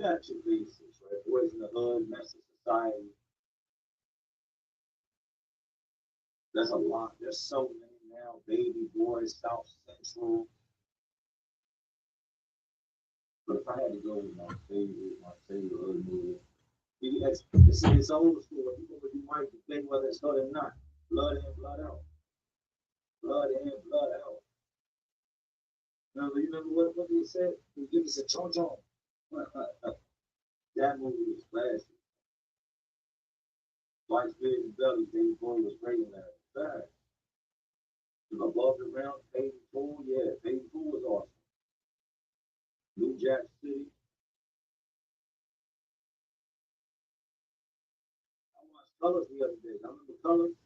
got your basics, right? Boys in the Hood, Menace to Society. There's a lot. There's so many now. Baby Boys, South Central. But if I had to go with my favorite hood movie, it's old school. People would be right to think whether it's good or not. Blood in, blood out. Blood in, blood out. You remember what they said? He give us a chon chon. That movie was classic. White Beard and Belly, Baby Boy was great in that. Fact. Above the round, Baby Fool, yeah, Baby Fool was awesome. New Jack City. I watched Colors the other day. I remember Colors.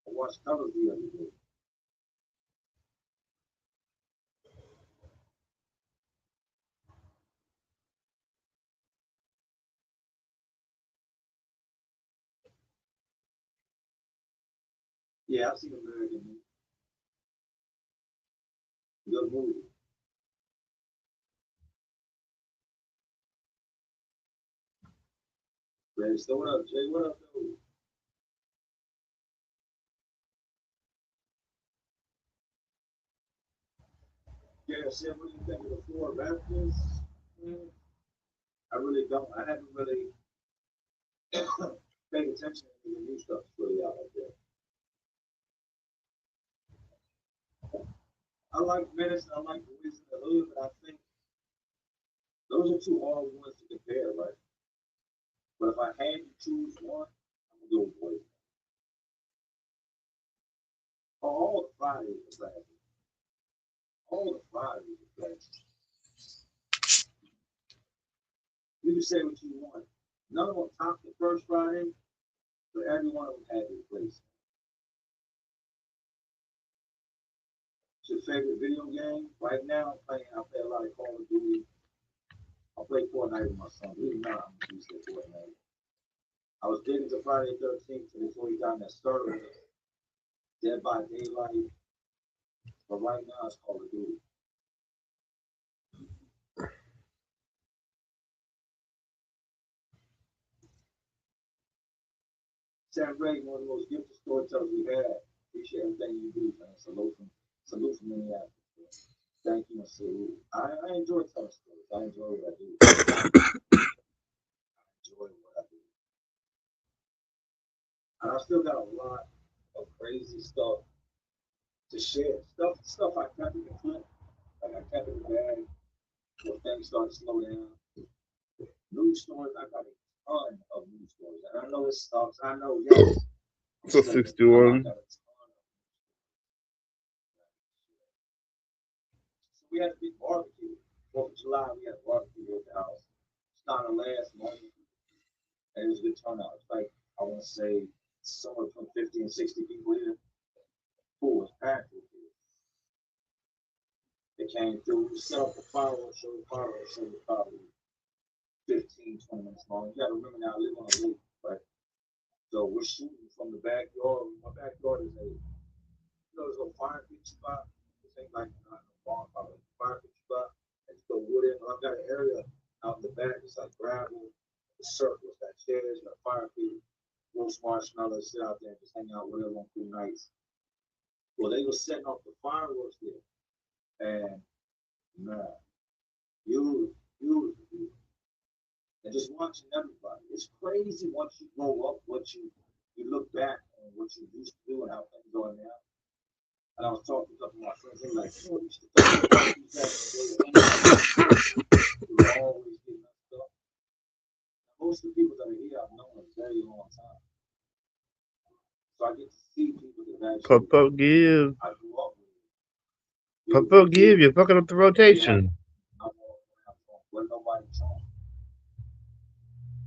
I watched Colors the other day. Yeah, I've seen American. Good movie. Ready? So what up, Jay? What up, dude? Yeah, Sam, what do you think of the four Raptors? Mm, I really don't. I haven't really paid attention to the new stuff really out like that. I like Menace, I like the Wiz in the Hood, but I think those are two hard ones to compare, right? But if I had to choose one, I'm gonna go with Boys. All the Fridays are classic. All the Fridays are classic. You can say what you want. None of them top the first Friday, but every one of them had their place. It's your favorite video game? Right now, I play a lot of Call of Duty. I play Fortnite with my son. He's not, I'm used to Fortnite. I was big into Friday the 13th before he got in that server, Dead by Daylight. But right now, it's Call of Duty. Sam Ray, one of the most gifted storytellers we had. Appreciate everything you do, man. Salute from Minneapolis. Man. Thank you and salute. I enjoy telling stories. I enjoy what I do. Enjoy what I do. And I still got a lot of crazy stuff to share. Stuff I kept in the clip, like I kept in the bag when things started to slow down. News stories, I got a ton of news stories. And I know it sucks. I know, yes. So I'm saying, I 61. got a ton of So we had a big barbecue. 4th of July, we had a barbecue at the house. Started last month, and it was a good turnout. It's like, I want to say, somewhere between 50 and 60 people here. Pool was packed with people. They came through, set up the fireworks show. The fireworks show was probably 15, 20 minutes long. You got to remember now, I live on a lake, right? So we're shooting from the backyard. My backyard is there's a fire pit spot. This ain't like not a bonfire, like a fire pit spot. And you go wood in. I've got an area out in the back. It's like gravel, the circles, got chairs, got a fire pit. Roast marshmallows, sit out there and just hang out with them on cool nights. Well, they were setting off the fireworks there. And man, beautiful, beautiful. And just watching everybody. It's crazy once you grow up, what you look back on what you used to do and how things are now. And I was talking to a couple of my friends, they were like, you know, we used to think about these back in the day, we were always getting messed up. Most of the people that are here I've known a very long time. So I get to see people that actually Popo give. I grew up with. Popo give. You're fucking up the Yeah, rotation. I walk around with nobody drunk.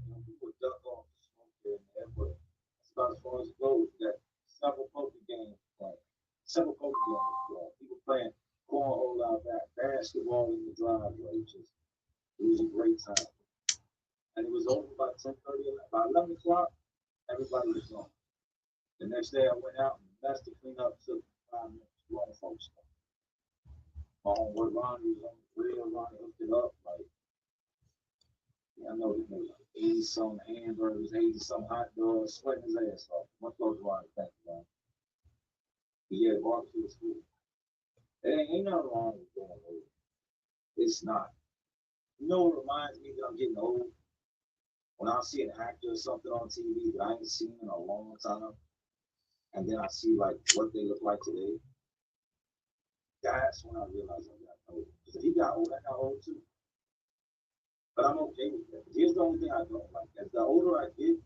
You know, people duck off the smoke there and there, but as far as it goes, we got several poker games playing. Several poker games playing. People playing cornhole out back, basketball in the driveway. Just it was a great time. And it was over by 10:30, by 11 o'clock, everybody was gone. The next day I went out and that's the cleanup took 5 minutes. Grown folks. My homeboy Ronnie was on the grill, Ronnie hooked it up. Like I know he made like 80 some hamburgers, 80 some hot dogs, sweating his ass off. What goes wrong? Thank you, man. Yeah, barbecue is cool. Ain't nothing wrong with going over. It's not. You know what reminds me that I'm getting old? When I see an actor or something on TV that I ain't seen in a long time, and then I see like what they look like today, that's when I realize I got old. Because if he got old, I got old too. But I'm okay with that. Here's the only thing I don't like. As the older I get,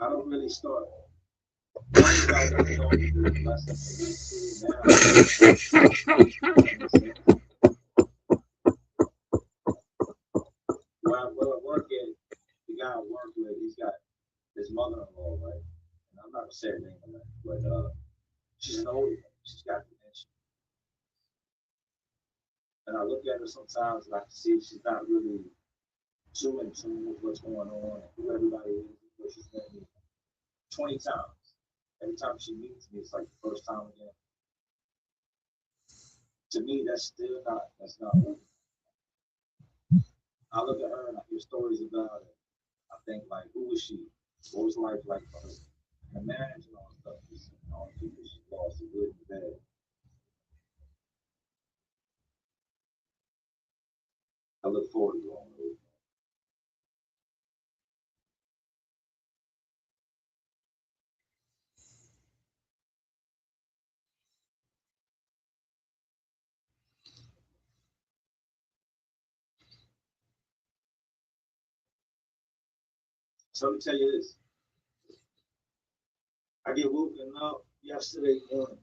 I don't really start. Well, I work at the guy I work with, he's got his mother-in-law, right? And I'm not gonna say her name, but she's an older lady. She's got dementia. And I look at her sometimes and I can see she's not really too in tune with what's going on and who everybody is, what she's met me 20 times. Every time she meets me, it's like the first time again. To me, that's not over. I look at her and I hear stories about it. I think like, who was she? What was life like for her? And imagine all the stuff all the people she lost, the good and the bad. I look forward to going those. So let me tell you this. I get woken up yesterday morning.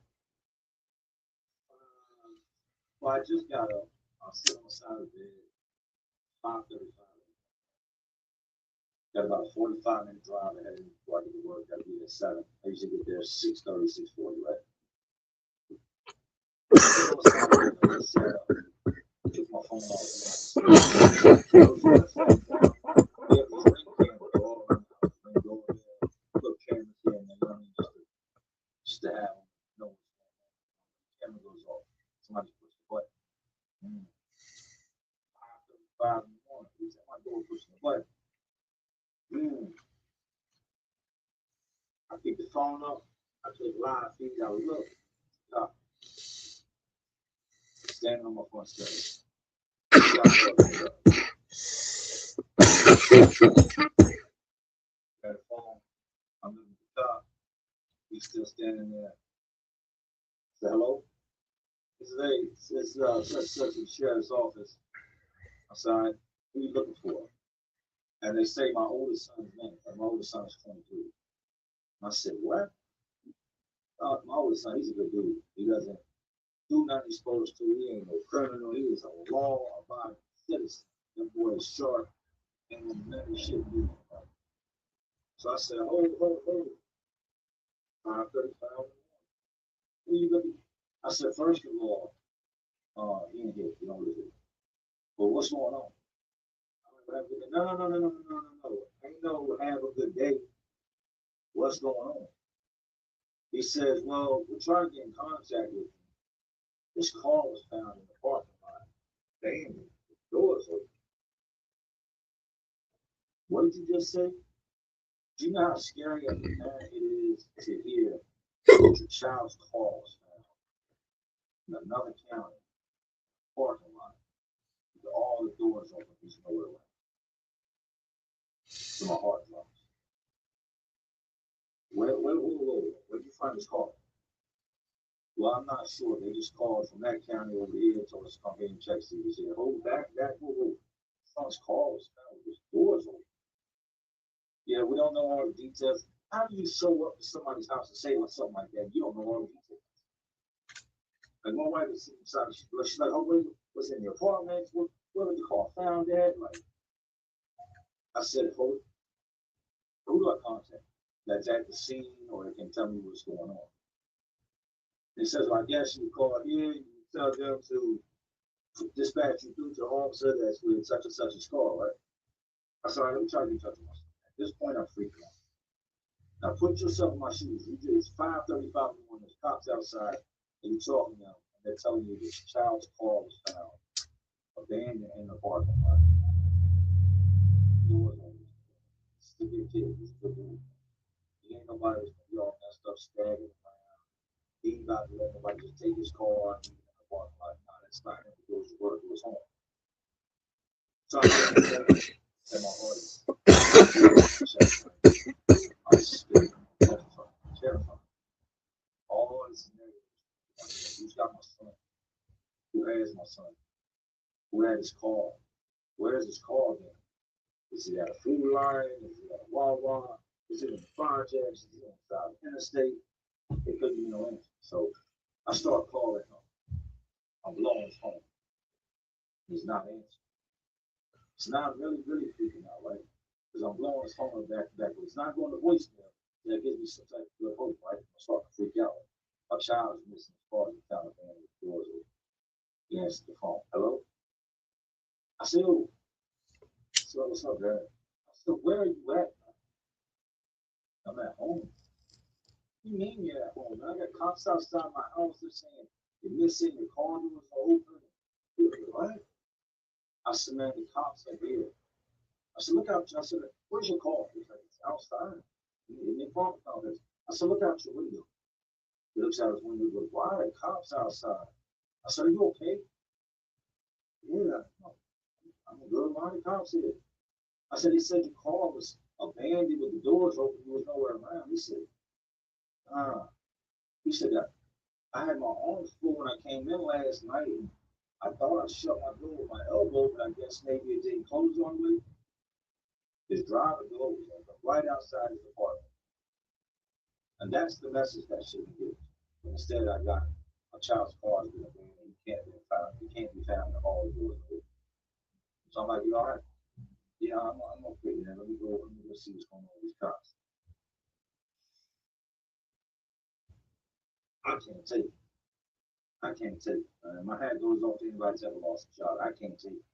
Well, I just got up. I was sitting on the side of the bed, 5:35. Got about a 45-minute drive ahead of me before I get to work. Got to be there at 7. I usually get there 6:30, 6:40, right? Set up. Took my phone off. Just to have no camera goes off. Somebody push the button. 5:35 in the morning. He's at my door pushing the button. I pick the phone up. I click live feed. I look. Stop. Standing on my front steps. Got a phone. I'm looking at the top. He's still standing there. Say hello. He says, hey, it's such the sheriff's office. I'm sorry. Who are you looking for? And they say my oldest son's name. And my oldest son is 23. And I said, what? My oldest son, he's a good dude. He doesn't do nothing he's supposed to. He ain't no criminal. He is a law-abiding citizen. That boy is sharp and nothing shouldn't be. So I said, hold. 5:35. Who you looking? I said, first of all, he ain't here. You don't live here. But what's going on? No. Ain't no have a good day. What's going on? He says, well, we're trying to get in contact with you. This car was found in the parking lot. Damn, the door's open. What did you just say? Do you know how scary as a parent it is to hear that your child's car was found in another county, parking lot, with all the doors open, there's nowhere around. So my heart drops. Where did you find this car? Well, I'm not sure. They just called from that county over here, told us to come here and check, see what's here. Hold back, whoa. Son's car was found with his doors open. Yeah, we don't know all the details. How do you show up to somebody's house and say something like that? You don't know all the details. Like my wife is inside, she's like, oh, what's in the apartment? Where was the car found at? Like, I said, who do I contact? That's at the scene, or they can tell me what's going on. He says, well, I guess you call here, you tell them to dispatch you through to officer that's with such and such a car, right? I said, all right, let me try to get in touch with myself. At this point, I'm freaking out. Now put yourself in my shoes. It's 5:35 in the morning, there's cops outside, and you're talking now, and they're telling you this child's car was found abandoned in the parking lot. kid. He's a good dude. He ain't nobody that's gonna be all messed up, staggering around. He ain't about to let nobody just take his car and leave it in the parking lot. Nah, that's not him. He goes to work, he goes home. So I said my heart is I'm still terrified. All this scenarios. Who's got my son? Who has my son? Who had his car? Where's his car then? Is he at a food line? Is he at a Wawa? Is it in the projects? Is he on the side of the interstate? It couldn't be no answer. So I start calling him. I'm blowing his phone. He's not answering. So now I'm really, really freaking out, right? Because I'm blowing his phone back to back. It's not going to voicemail. That gives me some type of good hope, right? I'm starting to freak out. My child is missing his car in town of the doors. He answered the phone. Hello? I said, oh, so what's up, Dad? I said, where are you at? I'm at home. What do you mean you're at home? I got cops outside my house. They're saying you're missing, your car doors are open. What? I said, man, the cops are here. I said, look out. I said, where's your car? He's like, it's outside. In the apartment complex. I said, look out your window. He looks out his window and goes, why are the cops outside? I said, are you okay? Yeah, I'm good. Why are the cops here? I said, he said your car was abandoned with the doors open. There was nowhere around. He said, he said that I had my arms full when I came in last night. And I thought I shut my door with my elbow, but I guess maybe it didn't close on me. His driver door was open right outside his apartment. And that's the message that shouldn't get. Instead, I got a child's car has been abandoned. He can't be found. He can't be found in all the doors open. So I'm like, you all right? Yeah, I'm okay, man. Let me go see what's going on with these cops. I can't take it. I can't take it. My hat goes off to anybody that's ever lost a child. I can't take it.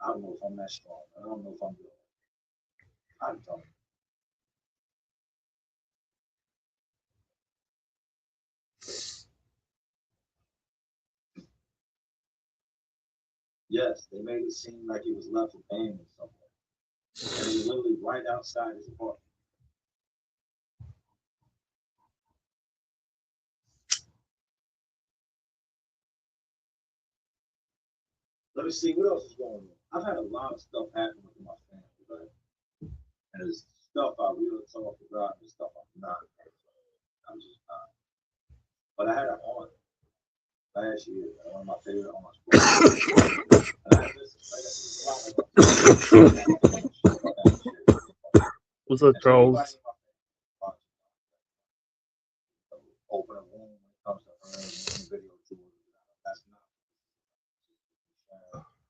I don't know if I'm that strong. I don't know if I'm doing it. I don't. Yes, they made it seem like it was left abandoned somewhere. And it was literally right outside his apartment. Let me see what else is going on. I've had a lot of stuff happen with my family, right? And there's stuff I really talk about and stuff I'm not. I'm just not. But I had an aunt last year, one of my favorite aunts. And I had What's up, Charles? Open a room when it comes to her and video tours. That's not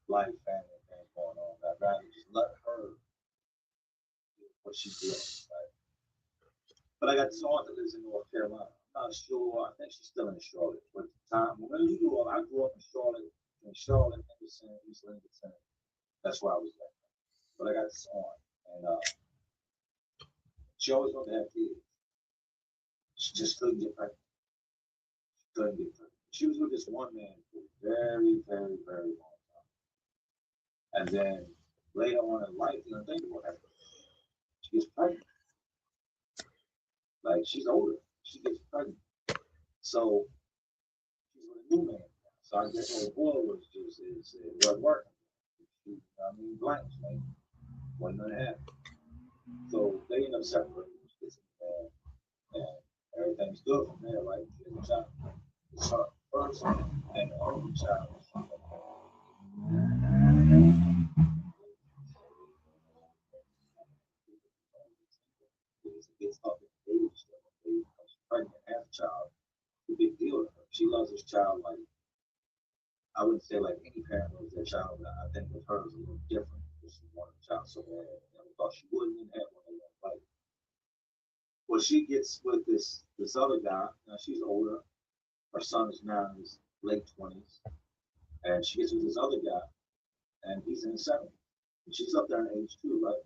life, family things going on. I'd rather just let her do what she's doing. Right? But I got this aunt that lives in North Carolina. I'm not sure. I think she's still in Charlotte. But at the time, when you grew up, I grew up in Charlotte, Henderson, East Lincoln. That's where I was at. But I got this aunt, and she always wanted to have kids. She just couldn't get pregnant. She couldn't get pregnant. She was with this one man for a very, very, very long time. And then later on in life, think what happened. She gets pregnant. Like she's older. She gets pregnant. So she's with a new man. So I guess the boy was just it wasn't working. Blanks, man. Wasn't gonna happen. So they end up separating. And everything's good from there, right? It's her first and only child. Gets up in age, becomes pregnant, has a child. It's a big deal to her. She loves this child like I wouldn't say like any parent loves their child, but I think with her it's a little different because she wanted a child so bad. I thought she wouldn't even have one of them. Like, well, she gets with this other guy. Now she's older. Her son is now in his late 20s, and she gets with this other guy, and he's in his 70s. And she's up there in age too, right?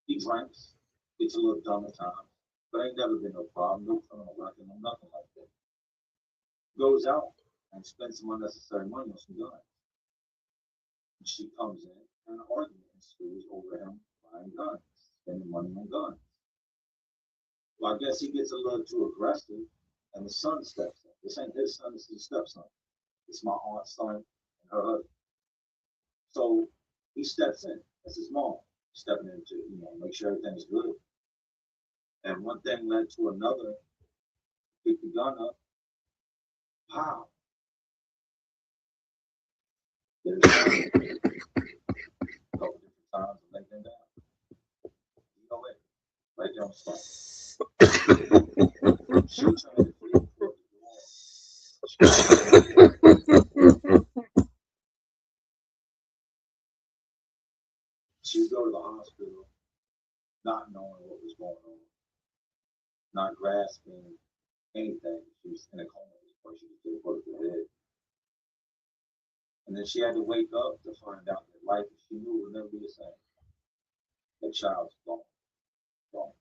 He drinks, gets a little dumb at times, but ain't never been no problem, no criminal record, no nothing like that. Goes out and spends some unnecessary money on some guns. And she comes in, and an argument ensues over him buying guns. Well, I guess he gets a little too aggressive, and the son steps in. This ain't his son; it's his stepson. It's my aunt's son and her husband. So he steps in. That's his mom stepping in to make sure everything's good. And one thing led to another. Pick the gun up. Pow! There's a couple different times to lay them down. You know it. Right there on the spot. She trying to flee toward the wall. She go to the hospital, not knowing what was going on, not grasping anything. She was in a coma before she was still put to bed. And then she had to wake up to find out that life she knew would never be the same. That child's gone, gone.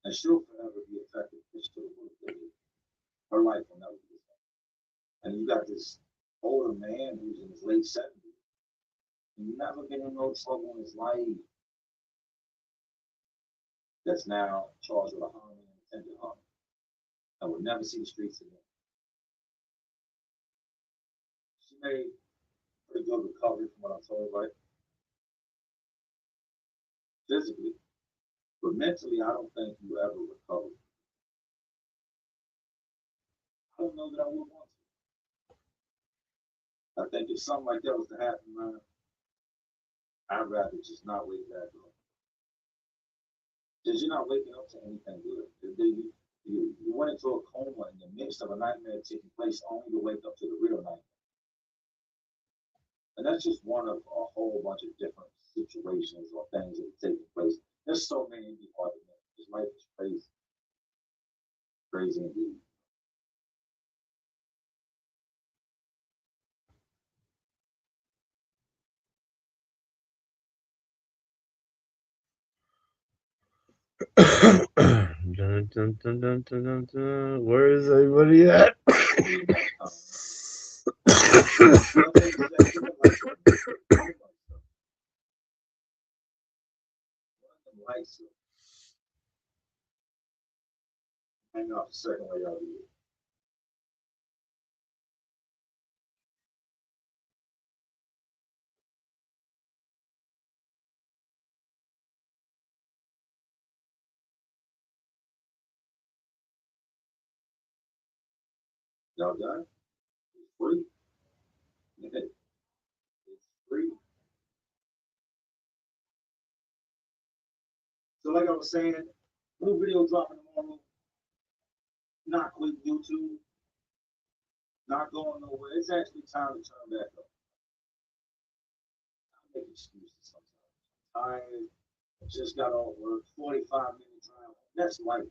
And she'll forever be affected because she would her life will never be the same. And you got this older man who's in his late 70s. He's never been in no trouble in his life. That's now charged with a harming and attempted harm. And will never see the streets again. She made pretty good recovery from what I'm told, right? Physically. But mentally, I don't think you ever recover. I don't know that I would want to. I think if something like that was to happen, man, I'd rather just not wake back up. Because you're not waking up to anything good. You went into a coma in the midst of a nightmare taking place only to wake up to the real nightmare. And that's just one of a whole bunch of different situations or things that are taking place. There's so many it'd be hard to know. This life is crazy. Crazy indeed. Dun, dun, dun, dun, dun, dun, dun. Where is everybody at? Hang off a second while y'all do it. Y'all done? It's free. It's free. So like I was saying, new video dropping tomorrow. Not quitting YouTube. Not going nowhere. It's actually time to turn back up. I make excuses sometimes. I'm tired. I just got off work. 45-minute drive. That's life.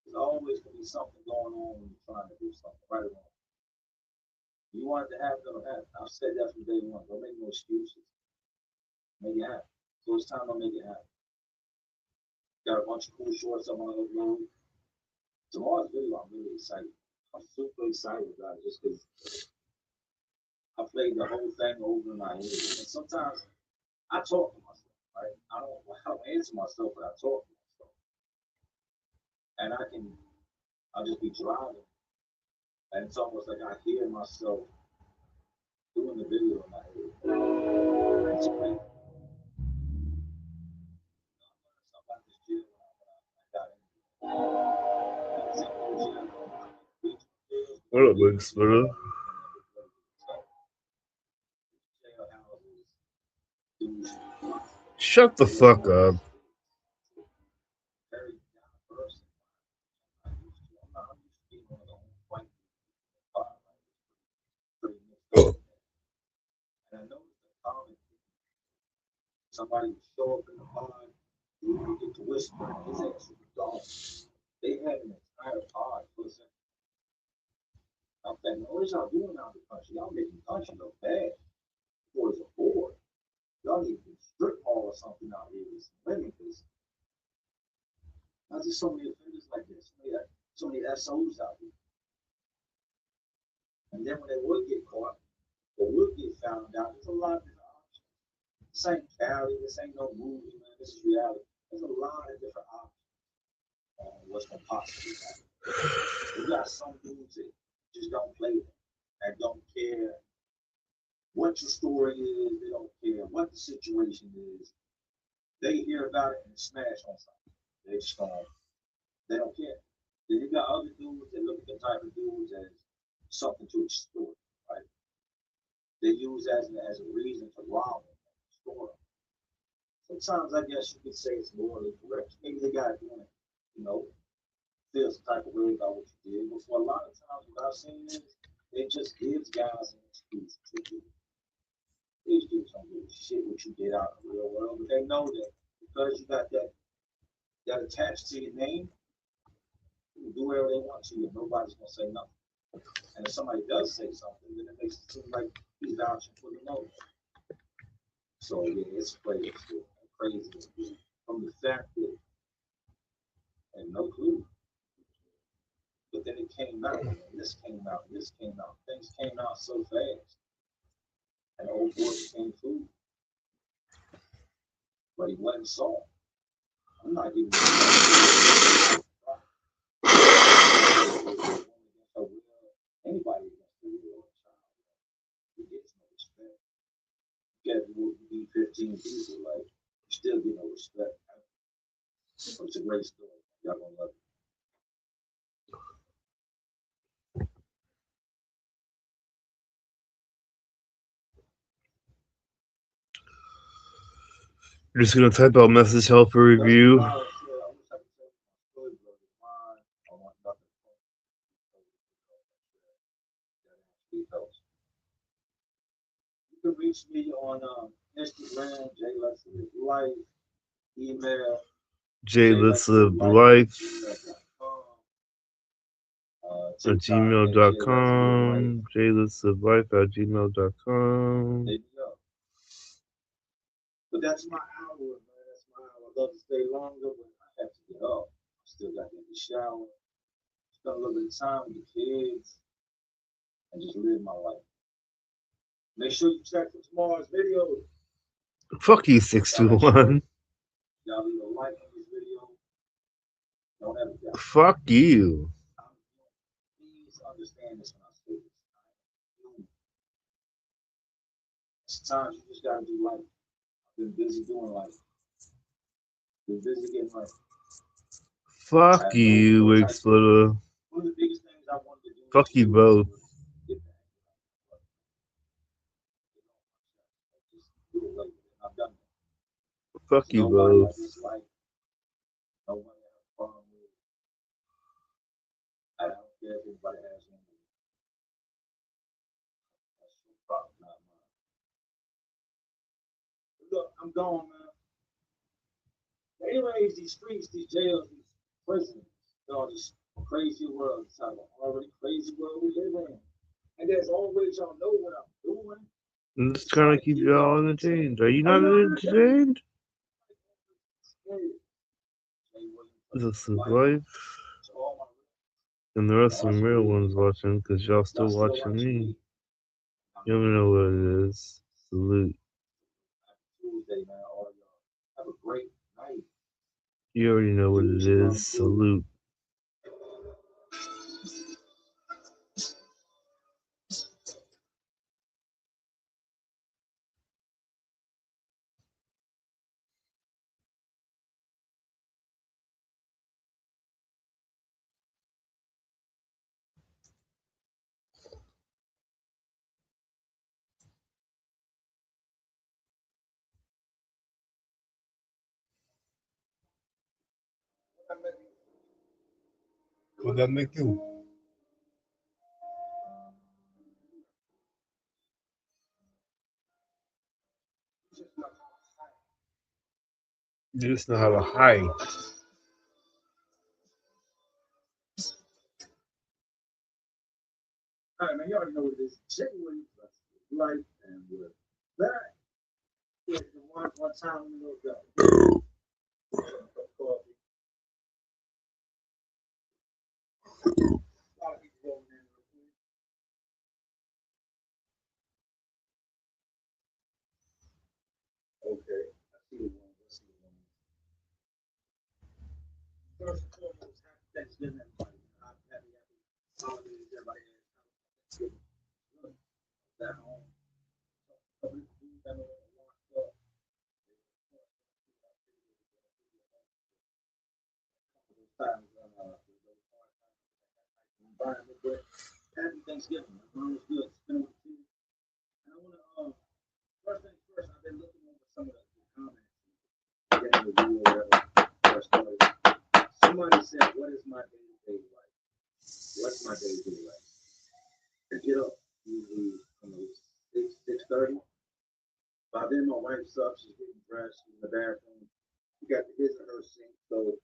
There's always gonna be something going on when you're trying to do something, right or wrong. You want it to happen, it'll happen. I've said that from day one. Don't make no excuses. Make it happen. So it's time to make it happen. Got a bunch of cool shorts I'm gonna upload. Tomorrow's video, I'm really excited. I'm super excited about it just because I played the whole thing over in my head. And sometimes I talk to myself, right? I don't answer myself, but I talk to myself. And I'll just be driving. And it's almost like I hear myself doing the video in my head. It's great. What up, big spitter? Shut the fuck up. Somebody would show up in the pod, you would get to whisper, his ass would be gone. They had an entire pod for a second. I'm thinking, what is y'all doing out in the country? Y'all making the country look bad. Boys are bored. Y'all need to strip mall or something out here with some women, because there's just so many offenders like this, so many SOs out here. And then when they would get caught, or would get found out, there's a lot of different options. This ain't Cali, this ain't no movie, man. This is reality. There's a lot of different options. what's gonna possibly happen. You got some dudes that just don't play them, that don't care what your story is, they don't care what the situation is. They hear about it and smash on something. They just gonna, they don't care. Then you got other dudes that look at the type of dudes as something to extort, right? They use that as a reason to rob them, extort them. Sometimes I guess you could say it's morally correct. Maybe the guy doing it, you know, feel some type of way about what you did. But for a lot of times, what I've seen is it just gives guys an excuse to do. These dudes don't give a shit what you did out in the real world, but they know that because you got that attached to your name, you can do whatever they want to you, and nobody's gonna say nothing. And if somebody does say something, then it makes it seem like he's vouching for the most. So yeah, it's crazy, crazy from the fact that and no clue. But then it came out, and this came out, and this came out. Things came out so fast, and the old boy became food. But he wasn't soft. I'm not even. Anybody against the real child, he gets no respect. You get be 15 people, like you still get no respect. It's a great story. Y'all gonna love it. You're just gonna type out message help for review. You can reach me on Instagram, JLuxLife, email JLuxLife at gmail.com. JLuxLife@gmail.com. There you go. But that's my hour, man. That's my hour. I'd love to stay longer, but I have to get up. I still got to get in the shower, spend a little bit of time with the kids, and just live my life. Make sure you check for tomorrow's video. Fuck you, 621. Y'all leave a like on this video. Don't ever doubt. Fuck you. Please understand this when I say this. Sometimes you just gotta do life. I've been busy doing life. Been busy getting life. Fuck you, Wixflutter. One of the biggest things I wanted to do. Fuck you both. I've done that. Fuck you both. Nobody has a problem with it. I don't care if anybody has one. That's your problem, not mine. Look, I'm gone, man. Anyways, these streets, these jails, these prisons, all this crazy world. It's an already crazy world we live in. And there's always y'all know what I'm doing. I'm just trying to keep y'all entertained. Are you not entertained? This is life. And the rest of them real ones watching because y'all still watching me. You don't know what it is. Salute. Have a great night. You already know what it is. Salute. What that make you? You just know how to hide. All right, man, you already know what it is. Genuine life and we're back. Yeah, one time we know that. Okay, I see the one. First and foremost, Sometimes environment, but happy Thanksgiving. My mom was good. Spend with you. And I want to, first things first, I've been looking over some of the comments, getting the review or whatever. First started. Somebody said, "What is my day-to-day life? What's my day-to-day life?" I get up usually 6:30. By then, my wife's up. She's getting dressed in the bathroom. We got the his and her sink, so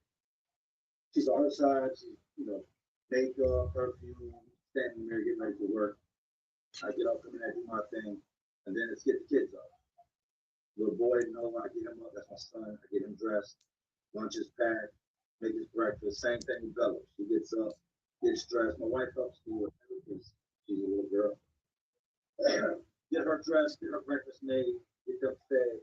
she's on her side. She's makeup, perfume, standing there getting ready for work. I get up, come in, I do my thing, and then it's get the kids up. Little boy, I get him up. That's my son. I get him dressed. Lunch is packed. Make his breakfast. Same thing with Bella. She gets up, gets dressed. My wife helps me with everything. She's a little girl. Get her dressed, get her breakfast made, get them fed,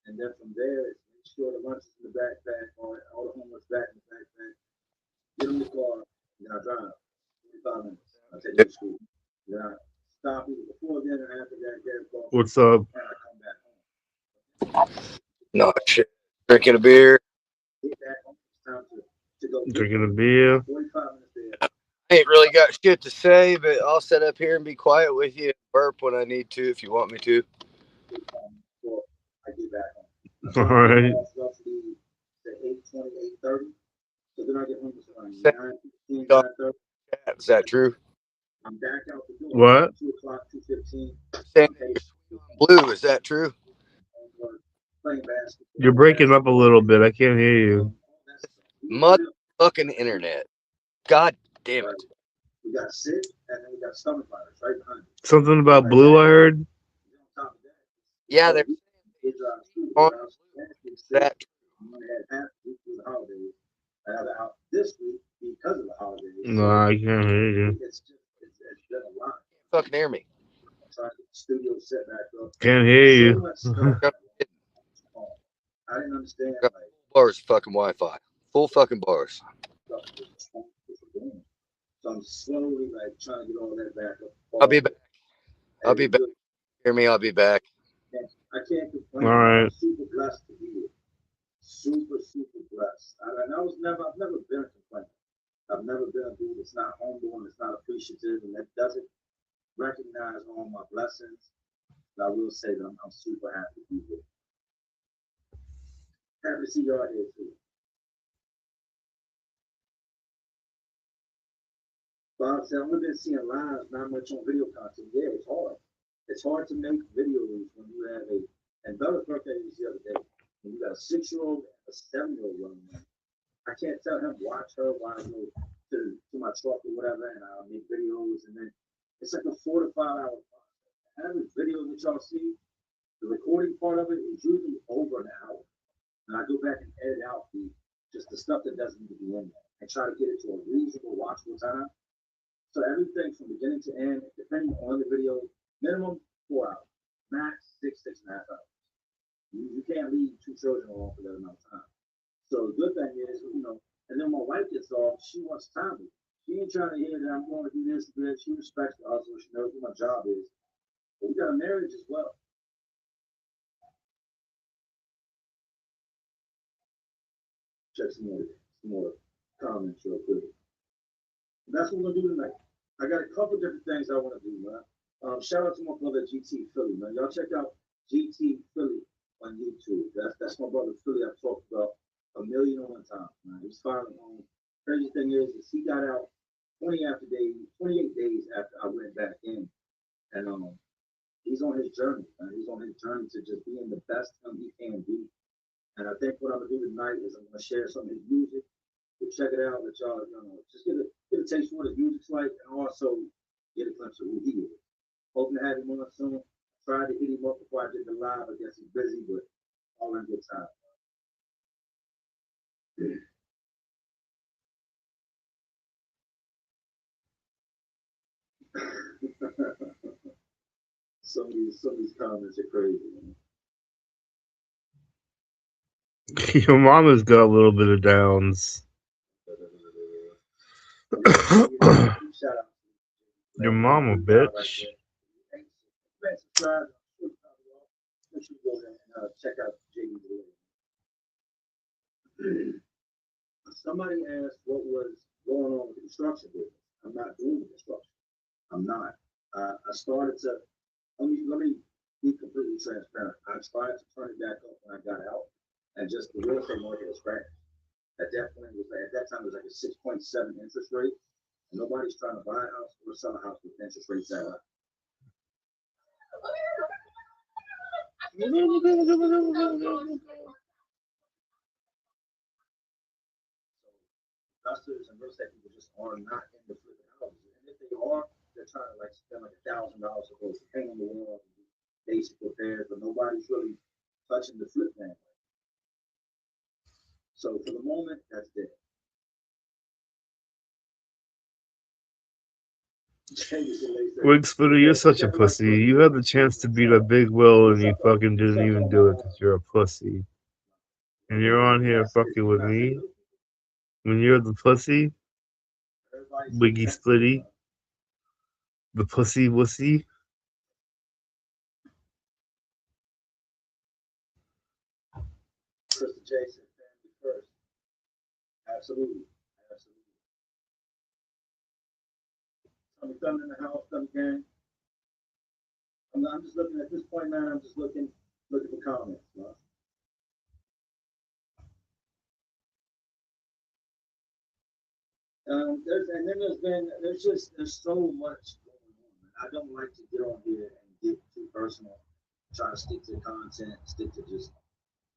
and then from there, it's make sure the lunch is in the backpack, all the homework's back in the backpack. Get them in the car, and I drive 45 minutes. I take them to school. Then I stop either before then or after that, get a call. What's up? And I come back home. No shit. Drinking a beer. Get back home. It's time to go. Drinking a beer. 45 minutes there. I ain't really got shit to say, but I'll sit up here and be quiet with you and burp when I need to if you want me to. Before I get back home. All right. Roughly to 8:20, 8:30. So then I get home to around 9:15, 9:30. Is that true? I'm back out the door. What? 2 o'clock, 2:15. Blue, is that true? Playing basketball. You're breaking up a little bit. I can't hear you. Motherfucking internet. God damn it. We got sick, and then we got stomach virus right behind it. Something about blue, I heard. Yeah, they're on that. Out this week because of the holidays. No, I can't hear you. It's been a lot. Fucking hear me. I'm trying to get the studio set back up. Can't hear you. So much stuff. I didn't understand. Like, Bars fucking Wi-Fi. Full fucking bars. So I'm slowly like trying to get all that back up. I'll be back. I'll be back. Hear me? I'll be back. I can't complain. All right. I'm super blessed to be here. Super blessed. I've never been a complainer. I've never been a dude that's not humble and that's not appreciative and that doesn't recognize all my blessings. But I will say that I'm super happy to be here. Happy to see y'all here too. Bob said, I've only been seeing lives, not much on video content. Yeah, it's hard. It's hard to make videos when you have and Bella's birthday was the other day. When you got a 6-year-old and a 7-year-old running around. I can't tell him, watch her while I go to my truck or whatever, and I'll make videos, and then it's like a 4 to 5 hour process. Every video that y'all see, the recording part of it is usually over an hour. And I go back and edit out just the stuff that doesn't need to be in there and try to get it to a reasonable watchable time. So everything from beginning to end, depending on the video, minimum 4 hours, max 6.5 hours. You can't leave 2 children alone for that amount of time. So the good thing is, and then my wife gets off, she wants time with me. She ain't trying to hear that I'm going to do this, but she respects the hustle. She knows what my job is. But we got a marriage as well. Check some more comments real quick. And that's what we're gonna do tonight. I got a couple different things I want to do, man. Shout out to my brother GT Philly, man. Y'all check out GT Philly on YouTube. That's my brother Philly. I've talked about 1,000,001 times, man. He's finally home. Crazy thing is he got out 28 days after I went back in, and he's on his journey, man. He's on his journey to just being the best him he can be. And I think what I'm gonna do tonight is I'm gonna share some of his music. So check it out, let y'all just get a taste of what his music's like, and also get a glimpse of who he is. Hoping to have him on soon. Tried to hit him up before I did the live. I guess he's busy, but all in good time. Some of these comments are crazy, man. Your mama's got a little bit of downs. Your mama, bitch. Check out JD. somebody asked what was going on with the construction business. I'm not doing the construction. I'm not. I started to, let me be completely transparent. I started to turn it back up when I got out, and just the real estate market was crashed. At that point, at that time, it was like a 6.7 interest rate. And nobody's trying to buy a house or sell a house with interest rates that high. Investors and real estate people just are not in the flipping houses. And if they are, they're trying to like spend like $1,000 to go paint on the wall and do basic repairs, but nobody's really touching the flip van. So for the moment, that's dead. Wig Splitter, you're such a pussy. You had the chance to beat a Big Will and you fucking didn't even do it because you're a pussy. And you're on here fucking with me when you're the pussy, Wiggy Splitty, the pussy wussy. Krista Jason, family first. Absolutely. Absolutely. I'm done in the house, done gang. I'm just looking at this point, man. I'm just looking for comments, man. There's so much going on. Man. I don't like to get on here and get too personal. Try to stick to content, stick to just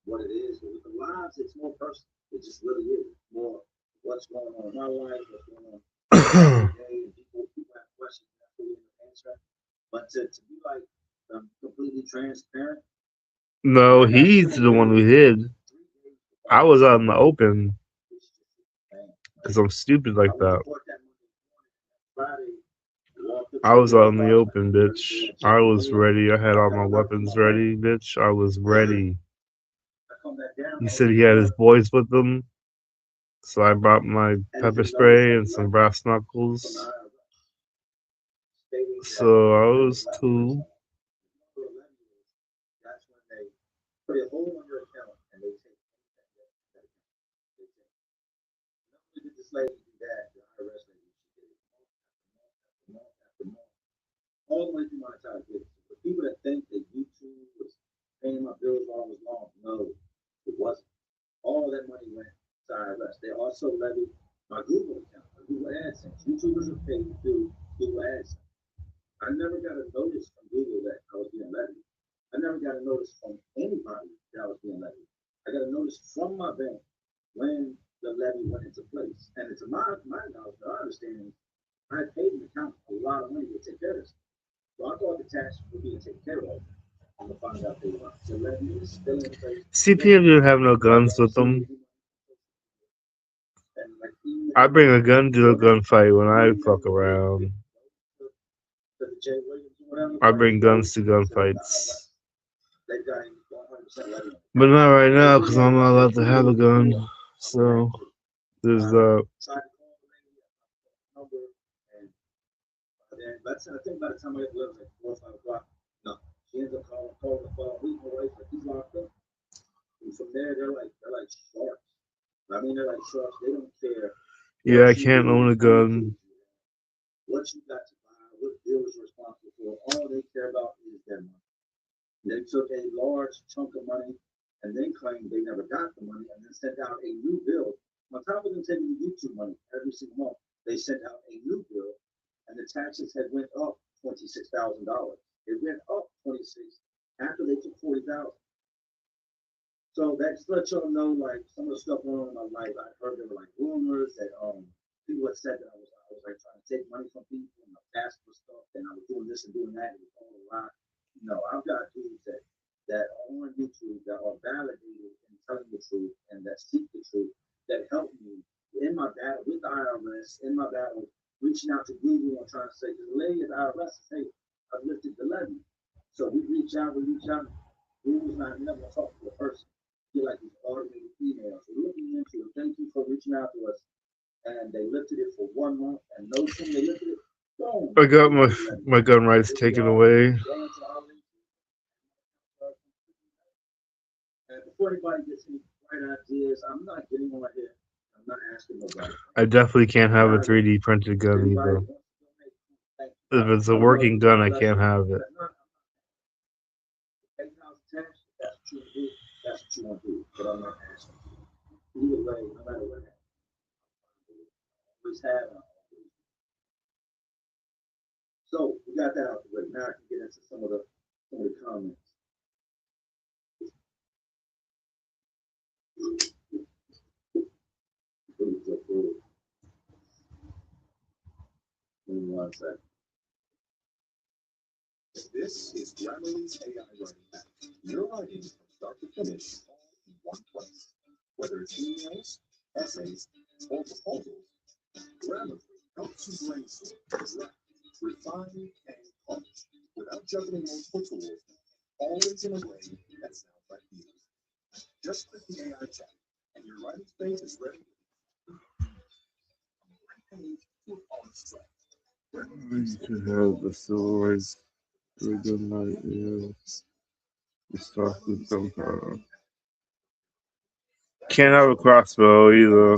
what it is. But with the lives, it's more personal. It just really is more what's going on in my life, what's going on today, and people have questions that we didn't answer. But to be like completely transparent. No, he's the one who hid. I was out in the open because I'm stupid like that. I was out in the open, bitch. I was ready. I had all my weapons ready, bitch. I was ready. He said he had his boys with him. So I brought my pepper spray and some brass knuckles. So I was cool. Put a hole on your account and they take this lady do that, the IRS lady, she did it month after month, all the way through my entire business. The people that think that YouTube was paying my bills all was long, no, it wasn't. All that money went to IRS. They also levied my Google account, my Google AdSense. YouTubers are paid through Google AdSense. I never got a notice from Google that I was being levied. I never got a notice from anybody that I was being levied. I got a notice from my bank when the levy went into place. And to my knowledge, my understanding, I paid the account a lot of money to take care of this. So I thought the tax would be taken care of. I'm gonna find out they want the levy is still in place. CPM didn't have no guns with them. I bring a gun to a gunfight when I fuck around. I bring guns to gunfights. But not right now because I'm not allowed to have a gun. So there's I think by the time I get left like 4 or 5 o'clock, no, she ends up calling the phone, leaving my wife, like he's locked up. And from there, they're like sharks. I mean, they're like sharks. They don't care. Yeah, I can't own a gun. What you got to buy, what bill is responsible for, all they care about is their money. They took a large chunk of money and then claimed they never got the money and then sent out a new bill. On top of them taking the YouTube money every single month, they sent out a new bill and the taxes had went up $26,000. It went up 26 after they took 40,000. So that just lets y'all know like some of the stuff going on in my life. I heard there were like rumors that people had said that I was like trying to take money from people and I asked for stuff and I was doing this and doing that and it was all a lot. No, I've got dudes that are on YouTube that are validated in telling the truth and that seek the truth that help me in my battle with the IRS, in my battle reaching out to Google and trying to say, because the lady at the IRS says, hey, I've lifted the levy. So we reach out. Google's not never gonna talk to a person. Feel like these automated emails. So we're looking into it. Thank you for reaching out to us. And they lifted it for 1 month and no thing they lifted it. Boom. I got my gun rights taken away. And before anybody gets any bright ideas, I'm not getting on here. I'm I'm not asking nobody. I definitely can't have a 3D printed gun Everybody either. wants to donate. Thank you. If it's a working gun, I can't have it. That's what you do. That's what you want to do. But I'm not asking. Either way, no matter what happens, always have. So we got that out the way. Now I can get into some of the comments. Give me 1 second. This is Grammarly's AI writing app. Your writing from start to finish all in one place. Whether it's emails, essays, or proposals, Grammarly helps you brainstorm, draft, refine, and polish without juggling multiple tools, always in a way that sounds like you. Just click the AI chat, and your writing space is ready. You could have the silhouettes for a good night, yeah. You start with some Can't have a crossbow either.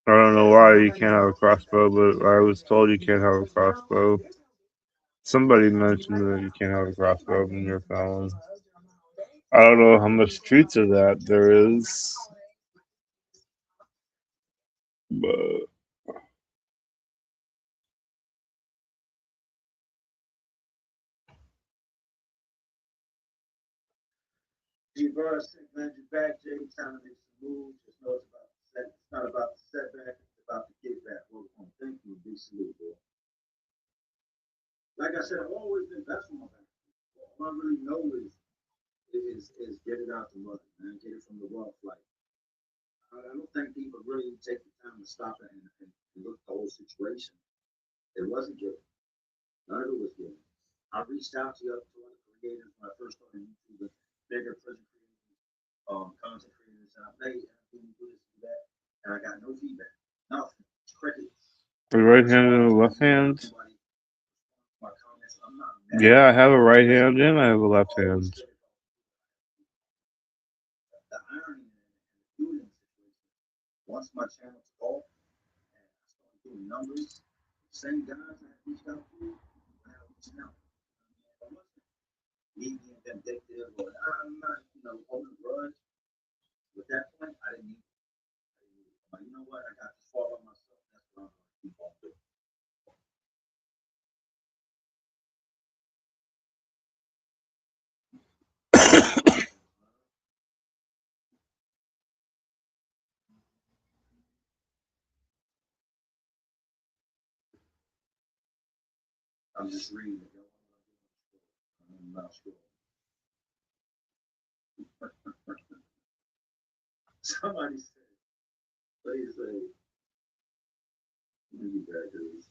I don't know why you can't have a crossbow, but I was told you can't have a crossbow. Somebody mentioned that you can't have a crossbow when you're a felon. I don't know how much truth to that there is, but G-Verse, glad you're back, Jay. Time to make some moves. Just know it's about the set. It's not about the setback, it's about the get back. Well, thank you, big salute, boy. Like I said, I've always been best for my back. All I really know is get it out the mud, man. Get it from the rough. Like I don't think people really take the time to stop it and look at the whole situation. It wasn't given. None of it was given. I reached out to other creators when I first started YouTube, the bigger prison creators, content creators, and I played and do this and that, and I got no feedback. Nothing. Crickets. the right hand and the left hand. My comments, I'm not mad. Yeah, I have a right hand and I have a left hand. The irony in the doing situation, once my channel took off and I started doing numbers, the same guys I had reached out to, I had reached out. Me being vindictive or I'm not, holding a grudge. At that point, I didn't need it. But you know what? I got this far by myself. That's what I'm going to keep on doing. I'm just reading it. I'm not sure. Somebody said, what do you say? Let me get back to this.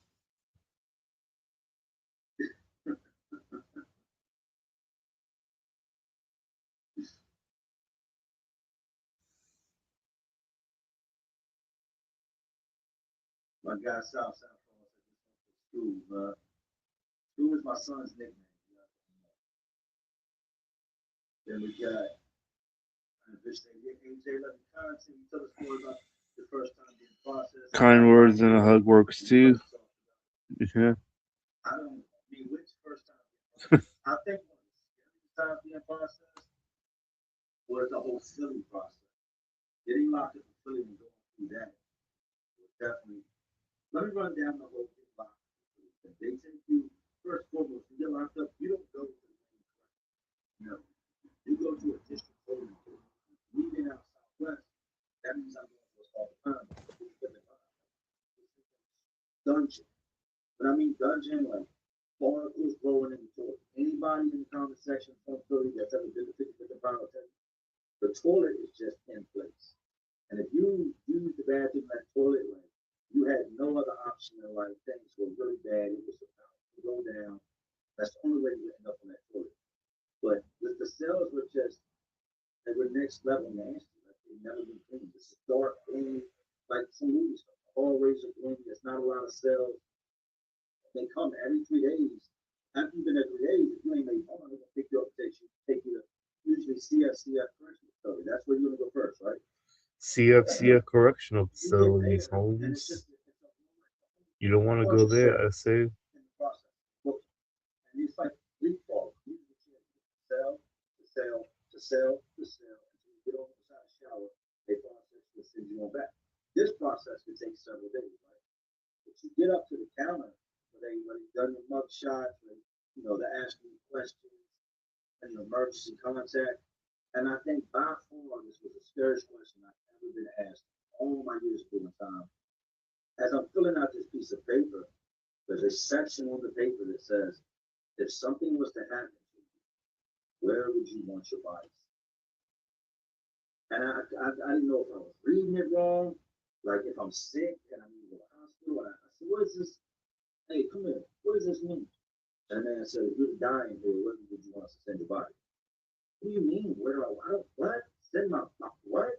My guy South Florida School, School is my son's nickname. Then we got AJ Levy Content. Tell us more about the first time being processed. Kind words and a hug works too. Yeah. I don't mean which first time. I think the time being processed was the whole Philly process. Getting locked up in Philly and going through that was definitely. Let me run down the whole thing. They take you first foremost. You get locked up. You don't go to the main crime. No, you go to a district court. We get out Southwest. That means I'm going to what's called the dungeon. But I mean dungeon like barnacles blowing in the toilet. Anybody in the comment section from Philly that's ever been to 50 pound the toilet is just in place. And if you use the bathroom in that toilet, like you had no other option than like things were really bad. It was about to go down. That's the only way you end up on that toilet. But the cells were just they were next level nasty. Like they've never been cleaned. It's dark, gloomy, like some movies. Always are gloomy. There's not a lot of cells. They come every 3 days. After you've been there 3 days, if you ain't made fun, they're gonna pick you up, take you to usually CFCF Correctional Facility. That's where you're gonna go first, right? CFCF correctional facilities, Holmes. You don't want to go there, I say. in the process. Look, and it's like leapfrog. You sell, to sell, to sell, to sell. Until you get over the side shower, they process will send you on back. This process could take several days, right? But you get up to the counter where they done your mug shot, they're asking you questions and your emergency contact. And I think by far this was the scariest question I've ever been asked all my years of doing time. As I'm filling out this piece of paper, there's a section on the paper that says, if something was to happen to you, where would you want your bodies? And I didn't know if I was reading it wrong, like if I'm sick and I need to go to the hospital. And I said, what is this? Hey, come here. What does this mean? And then I said, if you're dying here, where would you want us to send your body? What do you mean? Where do I what? Send my what?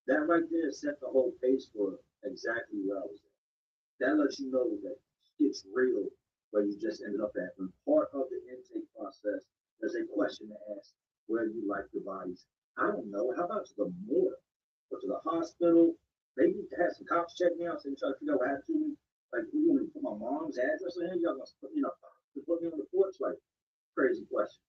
That right there set the whole pace for exactly where I was at. That lets you know that it's real where you just ended up at. And part of the intake process, there's a question to ask where you like your bodies. I don't know. How about to the morgue or to the hospital? Maybe have some cops check me out and try to figure out what happened to me. Like, you want me to put my mom's address in here? Y'all gonna put, put me on the porch? Like, crazy question.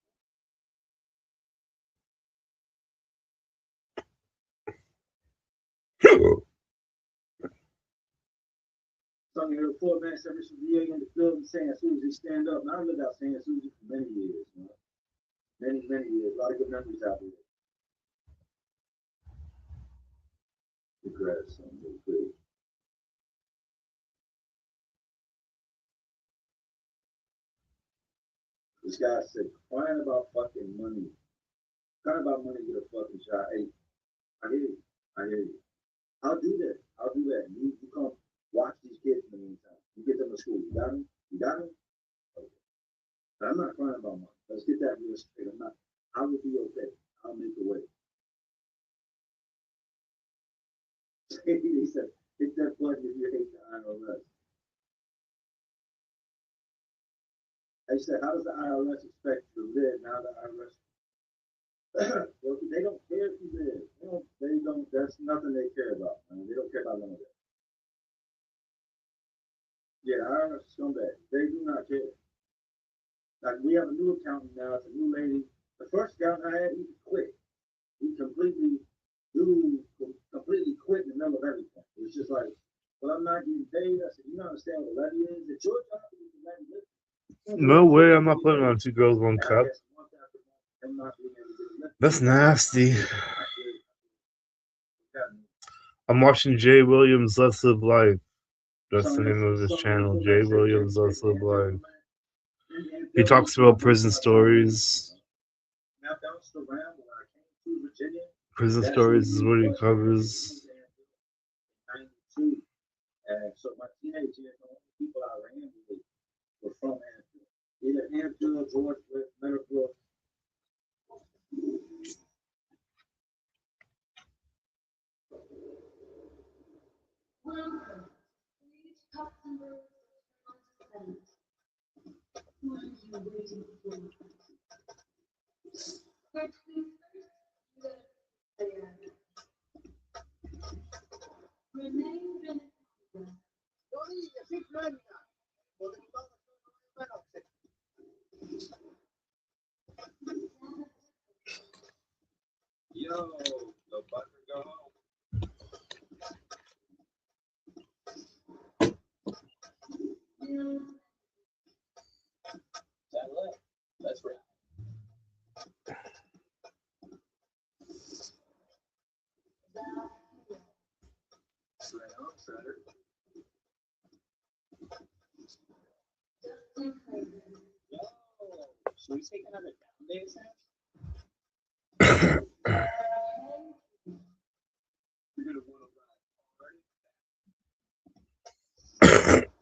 Some of your report, man, said Mr. VA in the building saying as soon as he stand up. And I lived out saying Susie for many years, man. Many, many years. A lot of good memories out there. Congrats, son. Really good. This guy said, crying about fucking money. Crying about money to get a fucking shot. Hey, I hear you. I hear you. I'll do that. I'll do that. You come watch these kids in the meantime. You get them to school. You got them? You got them? Okay. But I'm not crying about money. Let's get that real straight. I will be okay. I'll make a way. He said, hit that button if you hate the IRS. I said, how does the IRS expect you to live now the IRS? Well, they don't care if you live. They don't, that's nothing they care about. I mean, they don't care about none of that. Yeah, the IRS is scumbag. They do not care. Like, we have a new accountant now. It's a new lady. The first accountant I had, he quit. He completely quit in the middle of everything. It was just like, well, I'm not getting paid. I said, you don't understand what a levy is? It's your job to get the levy lifted. No way, I'm not putting on 2 girls, 1 cup. That's nasty. I'm watching Jay Williams Let's Live Life. That's the name of his channel, Jay Williams Let's Live Life. He talks about prison stories. Prison stories is what he covers. And so my teenage years, the only people I ran with were from Hampton. Either Hampton or George Meadowbrook. Yo, the butler go home. That left. That's right. Right on, Senator. Yo, should we take another down day, Sam? You're gonna want to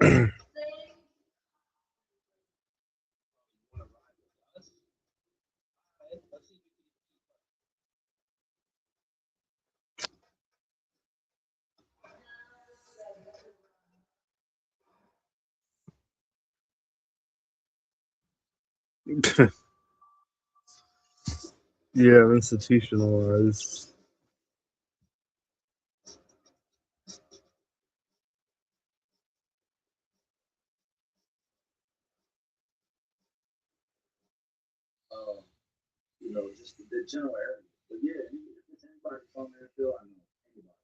ride. Yeah, institutionalized. you know, just the general area. But yeah, if it's anybody from Mansfield, I know anybody.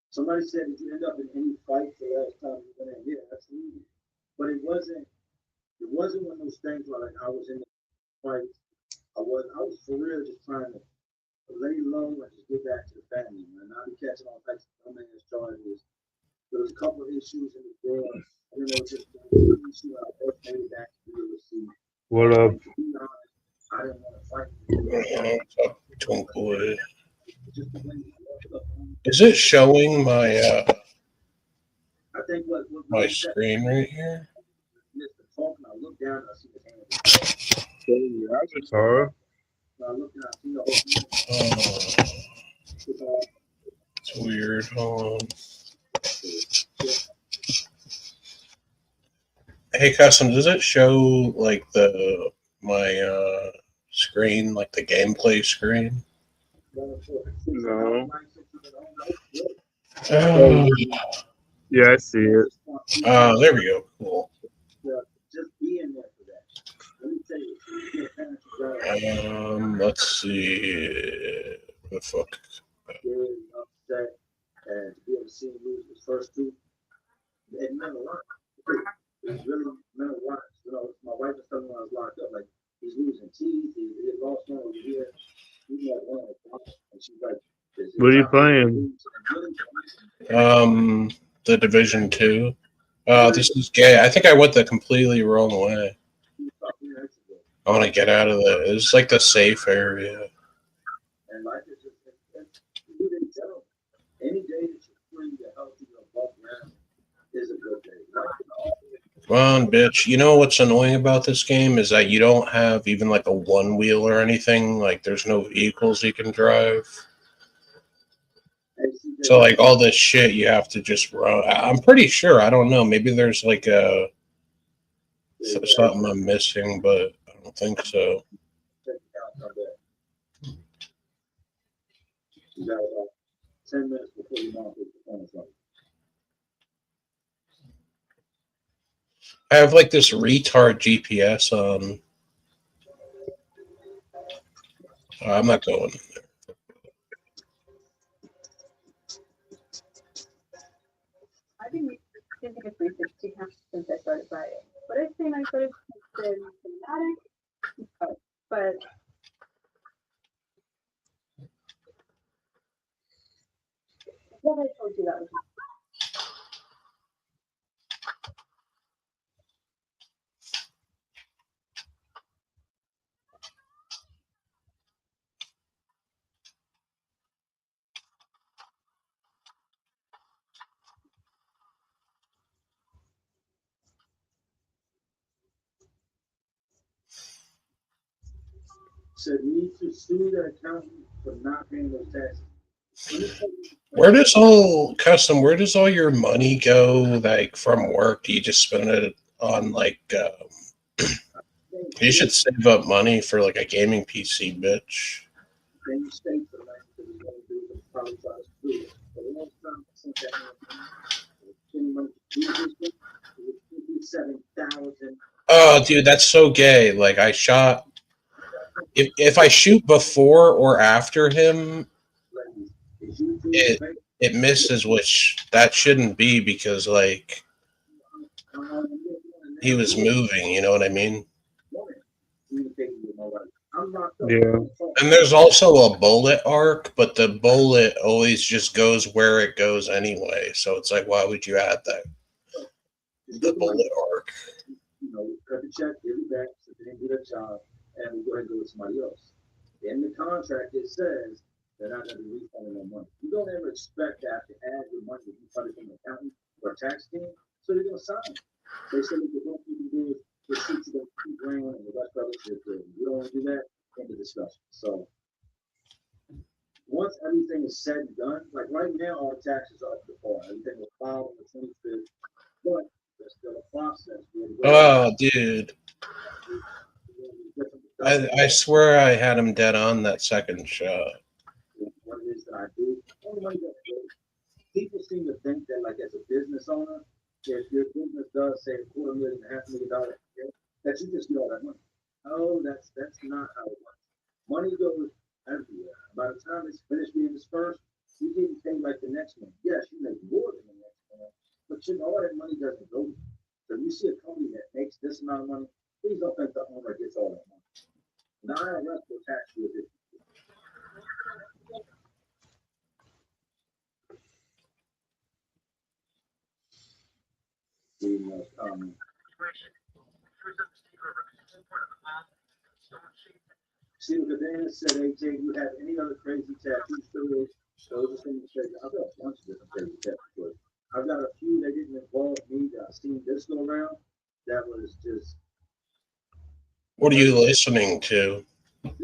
Somebody said, did you end up in any fights the last time you went in? Yeah, absolutely. But it wasn't one of those things where like I was in the fight. I was for real just trying to lay low and just get back to the family, man. I'll be catching all types of dumbass charges. There was a couple of issues in the door, and then there was just one issue I first made it back to the receipt. What up? To be honest, I didn't want to fight. What's up, Twinkle? Just the way I left up on. Is it showing my I think what my screen right here? Mr. Talking, I look down and I see the hand. Your avatar. I look down, I see the whole Oh, it's weird. Hold on. Hey, Custom, does it show like my screen, like the gameplay screen? No. Oh, Yeah, I see it. there we go. Cool. Just being there for that. Let me tell you, Let's see. What the fuck? very upset and to be able to see him lose his first two, it meant a lot. It really meant a lot. You know, my wife was telling me when I was locked up, like, he's losing teeth, he lost one over here, he's not one, and she's like, What are you playing? The Division 2. This is gay. I think I went the completely wrong way. I want to get out of the. It's like the safe area. And life is just, you didn't tell me. Any day that you're free to help you above ground is a good day. Come on, bitch. You know what's annoying about this game is that you don't have even like a one wheel or anything. Like there's no vehicles you can drive. So like all this shit you have to just run. I'm pretty sure. I don't know. Maybe there's like a something I'm missing, but I don't think so. You got about 10 minutes before you mount the performance level. I have like this retard GPS on. I'm not going in there. I've been using a 360 camera since I started writing, but I think I could have been cinematic, but what I told you that was. Said need to sue the accountant for not paying those taxes. Where does all your money go? Like from work? Do you just spend it on like? You should save up money for like a gaming PC, bitch. Then you stay for the night because you're going to do the probably try to do it. But the last time I sent that money to do this, 7,000. Oh, dude, that's so gay. Like I shot. If I shoot before or after him, it misses, which that shouldn't be because like he was moving. You know what I mean? Yeah. And there's also a bullet arc, but the bullet always just goes where it goes anyway. So it's like, why would you add that? The bullet arc. You know, cut the check, give it back, so they didn't do their job, and we go ahead and go with somebody else. In the contract, it says they're not going to be refunding no money. You don't ever expect to have to add your money to refund it from an accountant or a tax team, so they're going to sign it. They say that the one thing you do is just shoot you $2 grand and the rest of it is good. You don't want to do that, end the discussion. So once everything is said and done, like right now, all the taxes are up to par. Everything was filed on the 25th, but there's still a process. Oh, dude. I swear I had him dead on that second shot. What it is that I do. People seem to think that, like, as a business owner, if your business does say $250,000, $500,000, that you just get all that money. Oh, that's not how it works. Money goes everywhere. By the time it's finished being dispersed, you get paid like the next one. Yes, you make more than the next one, but you know all that money doesn't go. So if you see a company that makes this amount of money, please don't think the owner gets all that money. Now, IRS will tax you a bit. See what Dana said, AJ, you have any other crazy tattoo stories? Those are things that I've got a bunch of different crazy tattoos. I've got a few that didn't involve me that I've seen this go around. That was just. What are you listening to? And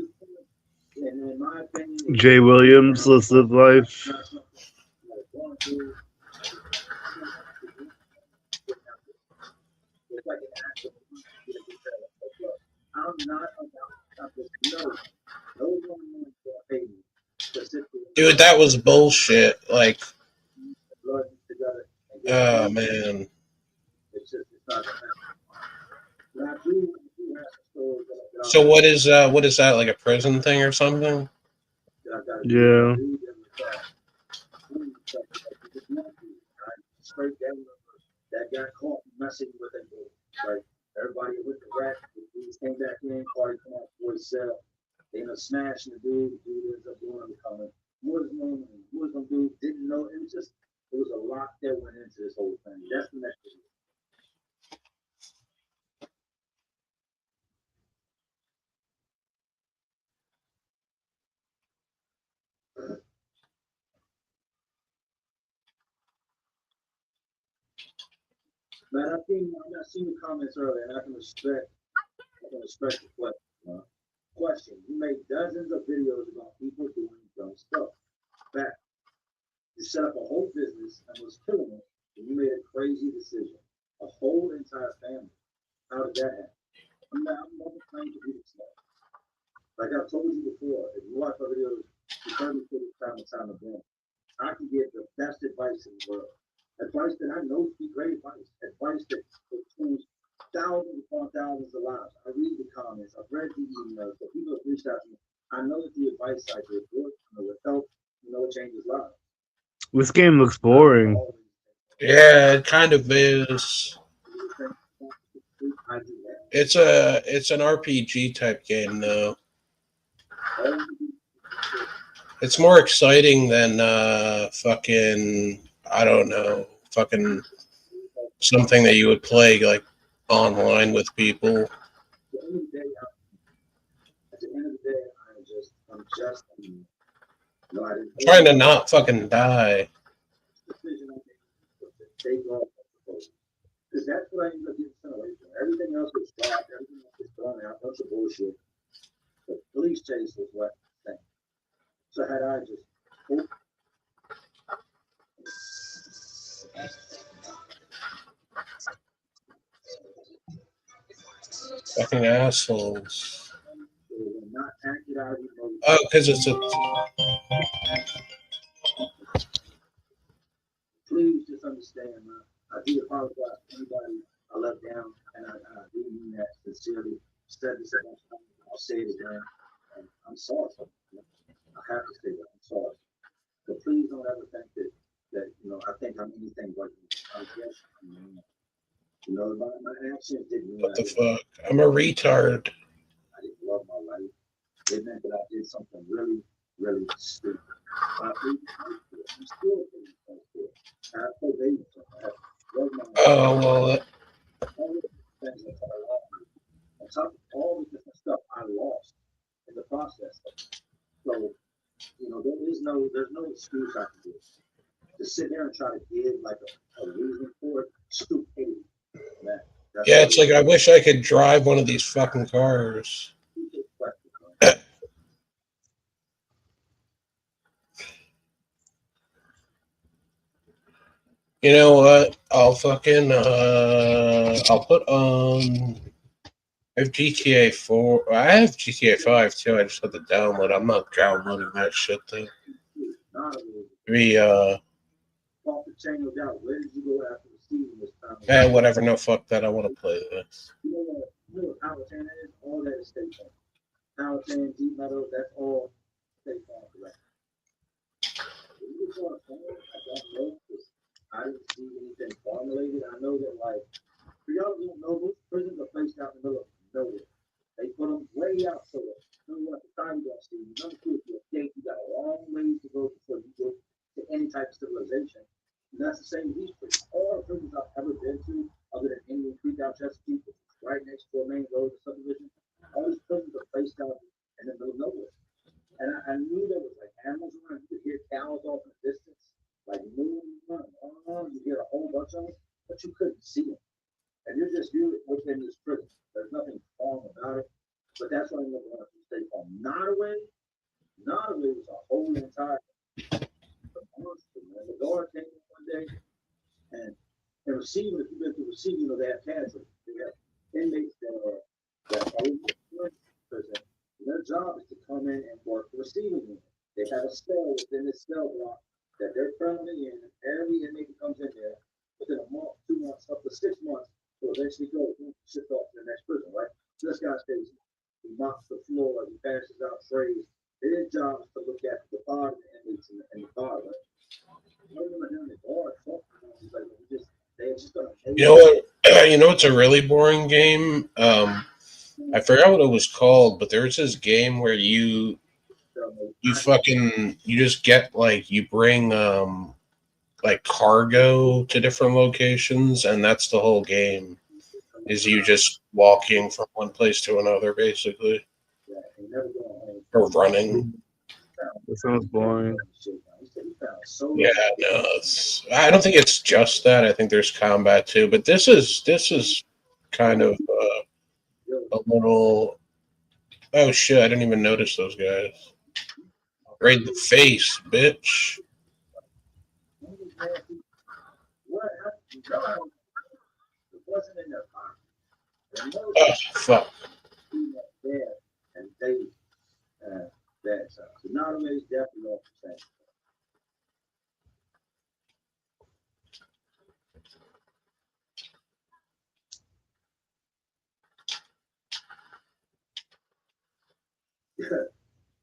in my opinion, Jay Williams, Let's Live Life. It's like an act of I'm not about something. No one wants to pay me specifically. Dude, that was bullshit. Like, Blood together. oh man. It's just it's not gonna happen. But I do have stories that So what is that, like a prison thing or something? Yeah. Straight down that got caught messing with it. Like everybody with the rack, the dudes came back in, party come out for his cell. They ended up smashing the dude ends up doing becoming Muslim dude, didn't know. It was a lot that went into this whole thing. That's the next thing. Man, I seen the comments earlier, and I can respect the question. Question: you made dozens of videos about people doing dumb stuff. Fact: you set up a whole business and was killing it, and you made a crazy decision. A whole entire family. How did that happen? I'm never trying to do this stuff. Like I've told you before, if you watch my videos, you heard me say this time and time again. I can give the best advice in the world. Advice that I know to be great advice. Advice that will change thousands upon thousands of lives. I read the comments. I've read the emails. The people have reached out to me. I know that the advice I give works. I know it helps. I know it changes lives. This game looks boring. Yeah, it kind of is. It's an RPG type game though. It's more exciting than fucking, I don't know, fucking something that you would play like online with people. At the end of the day, I'm just trying to not fucking die. Because that's what I ended up getting sent away from. Everything else was stopped. Everything else was thrown out. A bunch of bullshit. The police chase was what thing. So had I just Fucking assholes. not acted out, Oh, because it's a. Please just understand, man. I do apologize to anybody I let down, and I do mean that sincerely. Said this a bunch of times. I'll say it again. And I'm sorry. I have to say that I'm sorry. But please don't ever think that I think I'm anything but I'm just, my actions didn't mean What the fuck? I'm a retard. I didn't love my life. It meant that I did something really, really stupid. I'm still doing something stupid. I have probation. Oh well. All the things that I lost. On top of all the different stuff I lost in the process. So, there's no excuse I can give. To sit there and try to give like a reason for it, stupidity. Yeah, it's like I wish I could drive one of these fucking cars. You know what? I'll fucking I'll put on. I have GTA 4. I have GTA 5 too. I just have to download. I'm not downloading that shit though. Off the chain of doubt. Where did you go after the season was time. Whatever. No, fuck that. I want to play this. You know what Powhatan is? All that is state farm. Powhatan, Deep Meadows, that's all state farm correct. You just want to farm, I don't know, because I didn't see anything formulated. I know that, like, for y'all who don't know, most prisons are placed out in the middle of nowhere. They put them way out so that you know what the time you don't see. Number two, if you think you got a long ways to go before you get to any type of civilization. And that's the same with these prisons. All the prisons I've ever been to, other than Indian Creek out Chesapeake, which is right next to a main road or subdivision, all these prisons are placed out in the middle of nowhere. And I knew there was like animals around. You could hear cows off in the distance, like moving on. You hear a whole bunch of them, but you couldn't see them. And you're within this prison. There's nothing wrong about it. But that's why I never wanted to stay on Nottoway. Nottoway was a whole entire monster, man. The guard came in one day and receiving, if you've been through receiving, you know, they have cadres. They have inmates that are in prison. And their job is to come in and work the receiving unit. They have a cell within this cell block that they're permanently in. Every inmate that comes in there within a month, 2 months, up to 6 months, will eventually go shift off to the next prison, right? So this guy stays, he mops the floor, he passes out trays. Their job is to look after the bottom inmates in the bar, right? You know what? You know it's a really boring game. I forgot what it was called, but there's this game where you just get like you bring like cargo to different locations, and that's the whole game. Is you just walking from one place to another, basically, or running. That sounds boring. Yeah, no, I don't think it's just that. I think there's combat too, but this is kind of a little. Oh shit! I didn't even notice those guys. Right in the face, bitch. Oh fuck! And they that so not only is definitely off the same.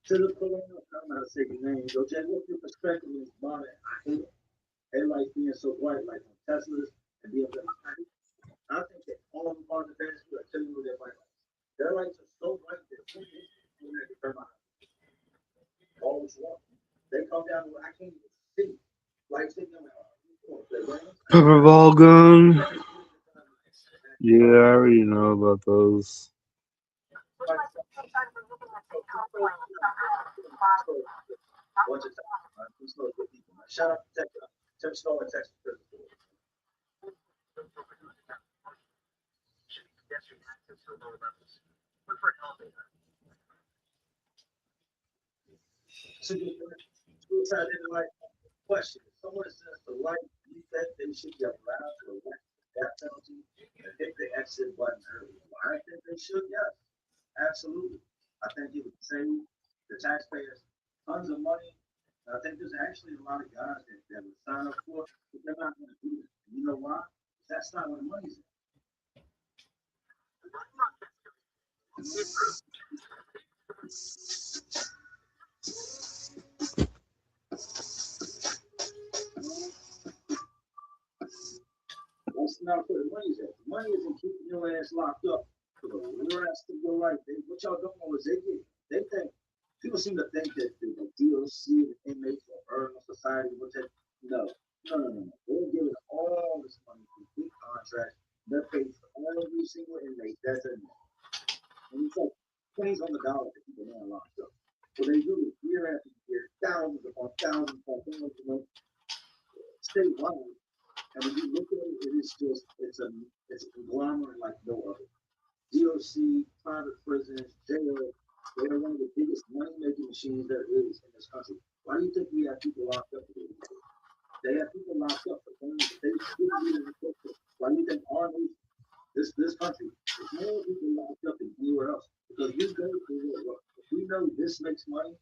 To the point, I'm not to say your name. Go check what your perspective is about it. I hate it. Everybody's being so bright, like on Teslas and BMW. I think that all the parts of the fans are telling you their lights. Their lights are so bright that they turn on. Always one. They come down where I can't even see. Lights hitting them. Pepper ball gun. Yeah, I already know about those. Shout out to Texas. Texas. So suicide didn't like question. If someone says the light, you think they should be allowed to elect the death penalty and hit the exit button early? I think they should, yes. Absolutely. I think it would save the taxpayers tons of money. And I think there's actually a lot of guys that would sign up for it, but they're not going to do it. And you know why? That's not where the money's at. That's not where the money's at. The money isn't keeping your ass locked up for the rest of your life. What y'all don't know is they think, people seem to think that the DOC and inmates will earn a society. No. They're giving all this money for big contracts. They're paid for every single inmate that's in there. And it's like pennies on the dollar to keep a man locked up. So they do it year after year, thousands upon thousands statewide. And when you look at it, it's a conglomerate like no other. DOC, private prisons, jail, they're one of the biggest money-making machines there is in this country. Why do you think we have people locked up today? They have people locked up for things that they shouldn't be in the country. Why do you think our nation, this country, there's more people locked up than anywhere else? Because we go through if we know this makes money,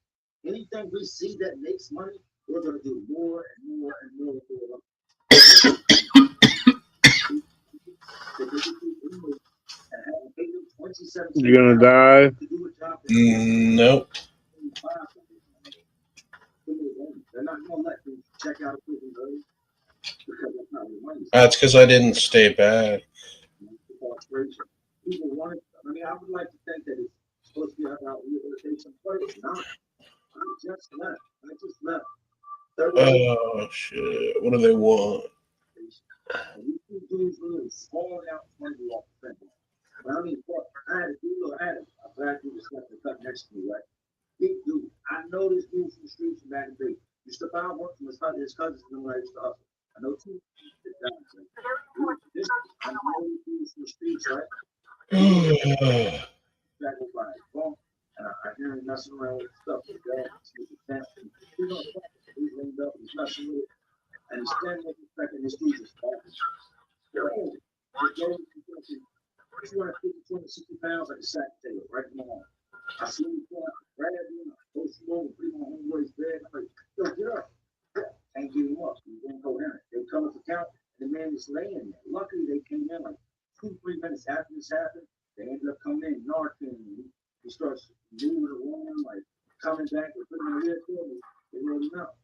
anything we see that makes money, we're going to do more and more and more. They get you inmates and have them pay them 27 You're gonna die. to do a job that Nope. they're not gonna let you check out of prison early because that's not your money. That's because I didn't stay back. People want it. I mean, I would like to think that it's supposed to be about rehabilitation, but it's not. I just left. Oh shit! What do they want? And these two dudes really falling out money off the fence. But I mean, I had a dude, a black dude that's left the cut next to me, right? Big dude. I know this dude from the streets from back in the day. Used to buy work from his cousins and them I used to hustle. I know two guys. I know these dudes from the streets, right? Back in by phone, and I hear him messing around with stuff. He's leaned up, he's messing with it, and he's standing up expecting this dude just falling. Yo, he's 260 pounds like a sack potato, right in my arm. I see him fall, grab him, push him over, put him on homeboy's bed. I'm like, yo, get up. Can't get him up. He's incoherent. They come up to count, and the man is laying there. Luckily, they came in like 2-3 minutes after this happened. They ended up coming in, narking. He starts moving around, like coming back and putting him in there for me. They wrote him out.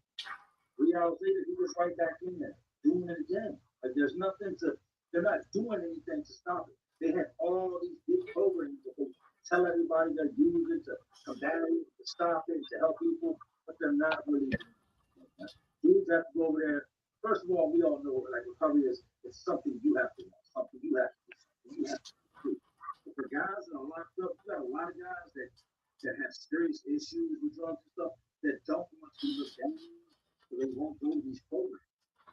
3 hours later, he was right back in there, doing it again. Like there's nothing to, they're not doing anything to stop it. They have all these big programs that they tell everybody to use it to combat it, to stop it, to help people, but they're not really. Dudes have to go over there. First of all, we all know like recovery is it's something you have to know, something you have to do, something you have to do. But for guys that are locked up, you got a lot of guys that have serious issues with drugs and stuff that don't want to look down, so they won't go to these programs.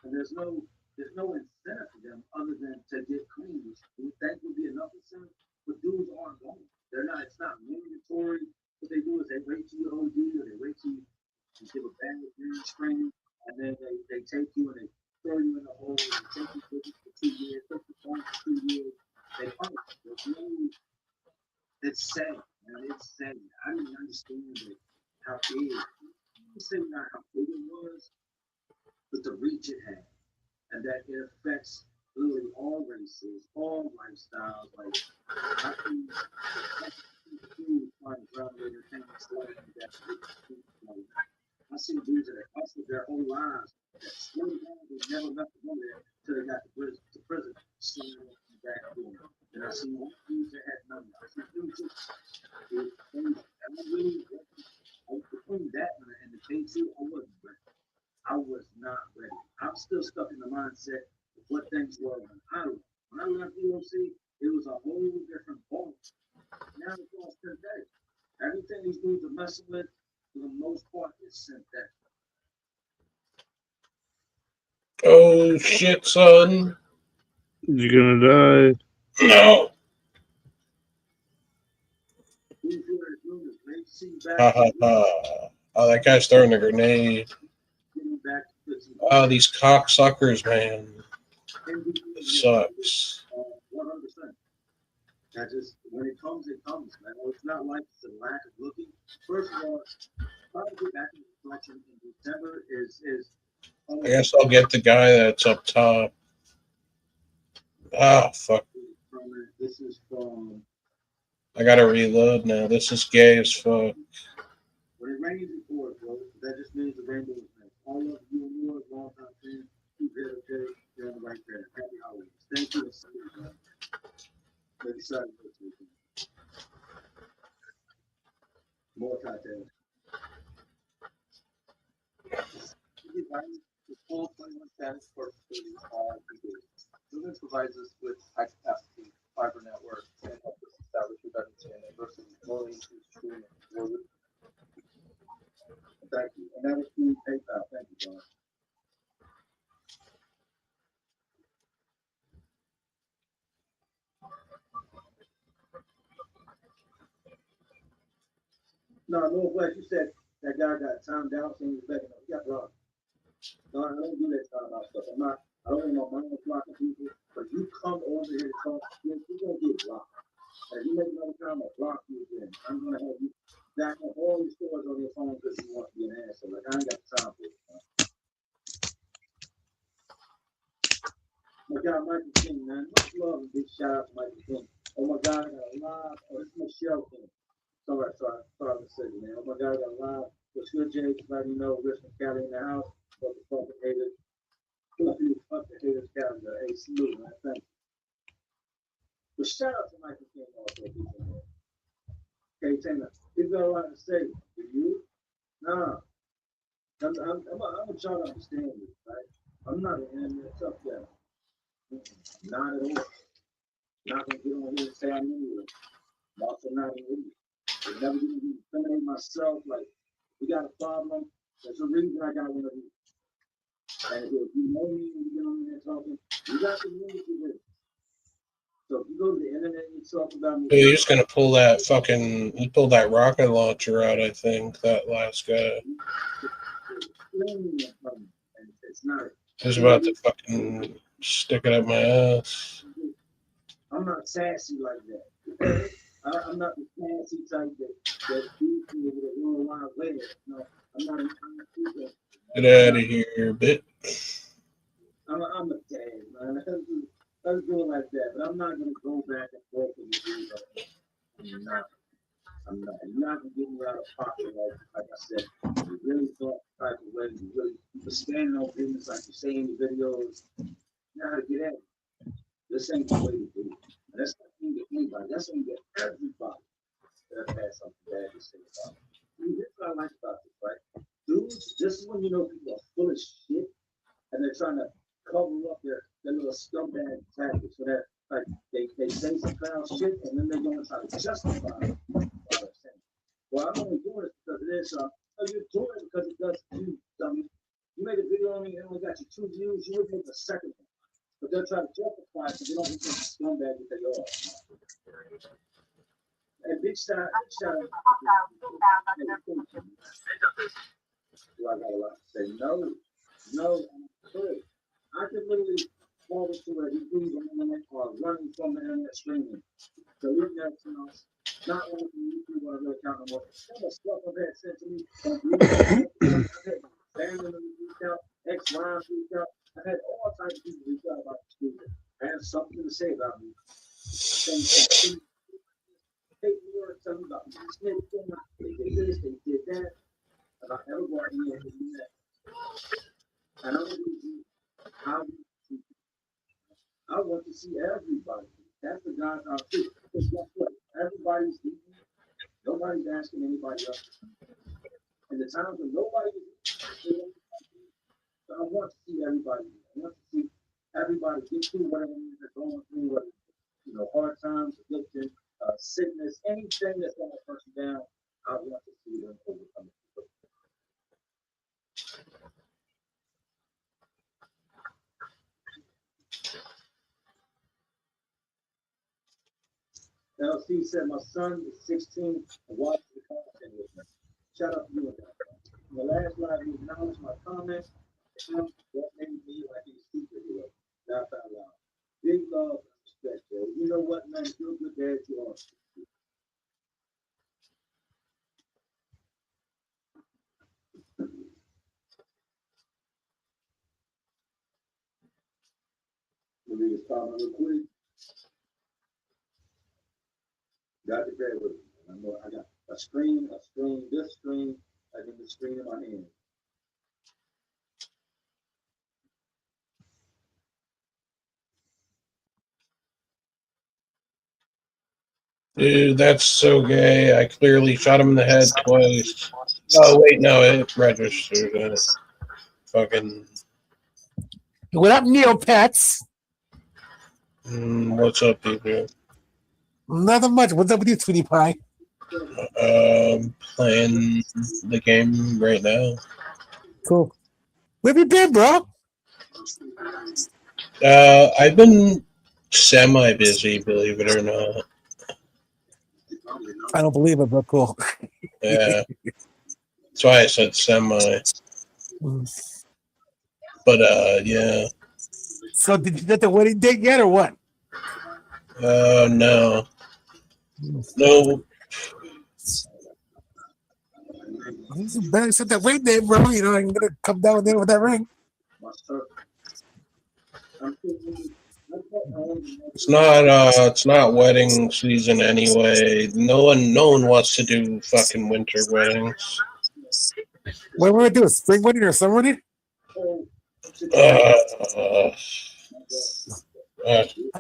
And there's no incentive for them other than to get clean, which you would think would be enough incentive, but dudes aren't going. They're not, it's not mandatory. What they do is they wait till you OD or they wait till you give a bad urine screening, and then they take you and they throw you in the hole, and take you for 2 years, take you for 2 years. They punish you. It's sad, man. It's sad. I didn't understand it, how big, you say not how big it was, but the reach it had. And that it affects literally all races, all lifestyles. Like, I think I see dudes that have hustled their whole lives that swear to God they never left the go there until they got to prison, slamming the back door. And I see one dudes that had money. I see dudes between that and the K2, I wasn't ready. I was not ready. I'm still stuck in the mindset of what things were when I left EOC, it was a whole different ball. Now it's all synthetic. Everything these dudes are messing with, for the most part, is synthetic. Oh shit, son! You're gonna die. No. Who's doing it? Doing this? They see back. Ha ha ha! Oh, that guy's throwing a grenade. Getting back to prison. Oh, these cocksuckers, man. It sucks. 100%. That just when it comes, man. It's not like it's a lack of looking. First of all, probably back in the election in December is. I guess I'll get the guy that's up top. Ah, fuck. This is from. I gotta reload now. This is gay as fuck. When it rains in Florida, bro, that just means the rainbow is nice. All of you and yours, long time fans, keep it okay. You're on the right track. Happy holidays. Thank you. Excited for this weekend. More content. The full 21 status for all people. Lumen provides us with high capacity fiber network and helps us establish redundancy and diversity slowly through streaming. Thank you. And that was through PayPal. Thank you, John. No, Wes, you said that guy got timed out saying he was begging. He got blocked. No, I don't do that kind of stuff. I don't want my mind blocking people. But you come over here to talk, you're going to get blocked. And if you make another comment, block you again. I'm going to have you back on all your stores on your phone because you want to be an asshole. Like, I ain't got time for it. My guy Michael King, man. Much love and big shout out to Michael King. Oh my God, I got a live. Oh, it's Michelle King. Sorry to say, man. Oh my God, I got a live. What's good, Jay? Letting you know, Richmond County in the house. Fuck the fucking haters. Fuck the haters calendar. Hey, salute, man. Thank you. But shout out to Michael King also. Okay, Taylor, he's got a lot to say. Do you? Nah. I'm gonna try to understand this, right? I'm not an internet tough guy. Not at all. Not gonna get on here and say I'm in. I'm also not an idiot. I'm never gonna incriminate myself. Like, we got a problem. There's a reason I got one of these. And if you know me and you get on there talking, you got to community with it. So if you go to the internet and you talk about me, Dude, he's gonna pull that fucking. He pulled that rocket launcher out. I think that last guy. it's not. He's about to fucking stick it up my ass. I'm not sassy like that. I'm not the sassy type that beats me with a real line of lead. No, I'm not. Get out of here, bitch. I'm a dad, man. Let's do it like that. But I'm not gonna go back and forth with you. I'm not. You're not gonna get me out of pocket like I said. You really thought type of way. You were standing on business like you say in your videos. You know how to get at it. This ain't the way to do it. And that's not aimed at anybody. That's aimed at everybody that has something bad to say about it. See, this is what I like about this, right? Dudes, this is when you know people are full of shit and they're trying to cover up their little scumbag tactics. So that like they say some foul shit and then they're going to try to justify it. Well, I'm only doing it because of this. You're doing it because it does you, dummy. You made a video on me and only got you 2 views. You would make the second one. But they're trying to justify it because they don't think the scumbag that they are. And big shout out. Do I got a lot to say? No, I'm good. I could literally fall into a dude on the internet or running from the internet screaming. So you know, not only do you want to really count no more. Some of the stuff I've had said to me, I've had family members reach out, ex-wives reach out. I've had all types of people reach out about the student. I have something to say about me. Take me or tell me about me. They did this, they did that. And I never go out here and do that. And I want to see everybody. That's the God I see. Because guess what? Everybody's eating. Nobody's asking anybody else. And the times when nobody is eating, so I want to see everybody. I want to see everybody get through whatever it is they're going through, whether it's, hard times, addiction, sickness, anything that's going to push you down. I want to see them overcome it. LC said my son is 16 and watched the content with me. Shout out to you. In the last live, he acknowledged my comments. What made me like a superhero. Laugh out loud. Big love and respect, Joe. You know what, man? You're a good dad. You are. Let me read this comment real quick. Got the bed with me. I know I got a screen, this screen, and then the screen in my hand. Dude, that's so gay. I clearly shot him in the head twice. Oh, wait, no, it registered. Fucking. What up, Neopets? What's up, people? Nothing much. What's up with you, Sweetie Pie? Playing the game right now. Cool. Where have you been, bro? I've been semi-busy, believe it or not. I don't believe it, but cool. Yeah. That's why I said semi. But, yeah. So did you get the wedding date yet, or what? No. No. You better set that wedding date, bro. I'm gonna come down there with that ring. It's not wedding season anyway. No one wants to do fucking winter weddings. What we're gonna do? A spring wedding or a summer wedding? I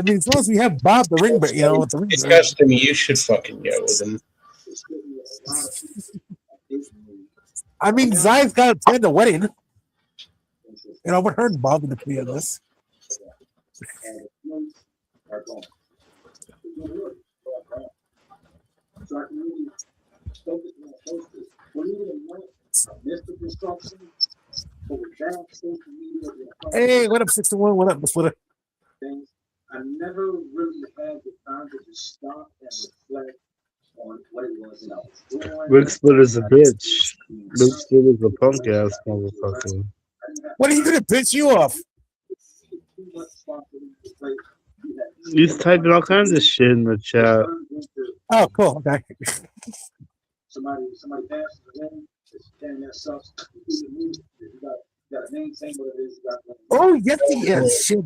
mean, as long as we have Bob the ring, but you know, with the ring. Disgusting. You should fucking get with him. I mean, Zai's got to attend the wedding. You know, we're her and Bob in the play on this. Hey, what up, 61? What up, Miss Flitter? I never really had the time to just stop and reflect on what it was that I was doing. Rick Splitter's a bitch. Rick Splitter's a punk ass motherfucker. What are you gonna pitch you off? He's typing all kinds of shit in the chat. Oh, cool. Okay. Somebody passes away, and that sucks. You got a name, saying what it is. Oh, yes, he is. Shit.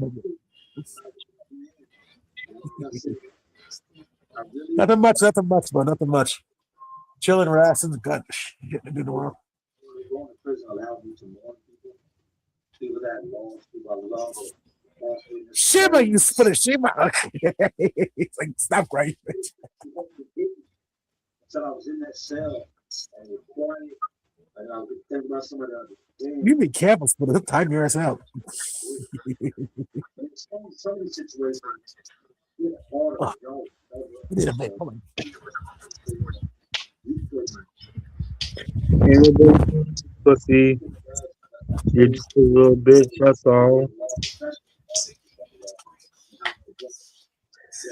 Nothing much, bro. Nothing much. Chilling, rassing, got shit to do in the world. Going to prison allows you to mourn people that lost, people I love. Shima, you spit a Shima. He's like, stop crying. So I was in that cell and was quiet, and I was thinking about somebody else. You be careful, but it'll time your ass out. Some of these situations, harder to go. You need a bit. Hold on. Pussy. You're just a little bitch, that's all.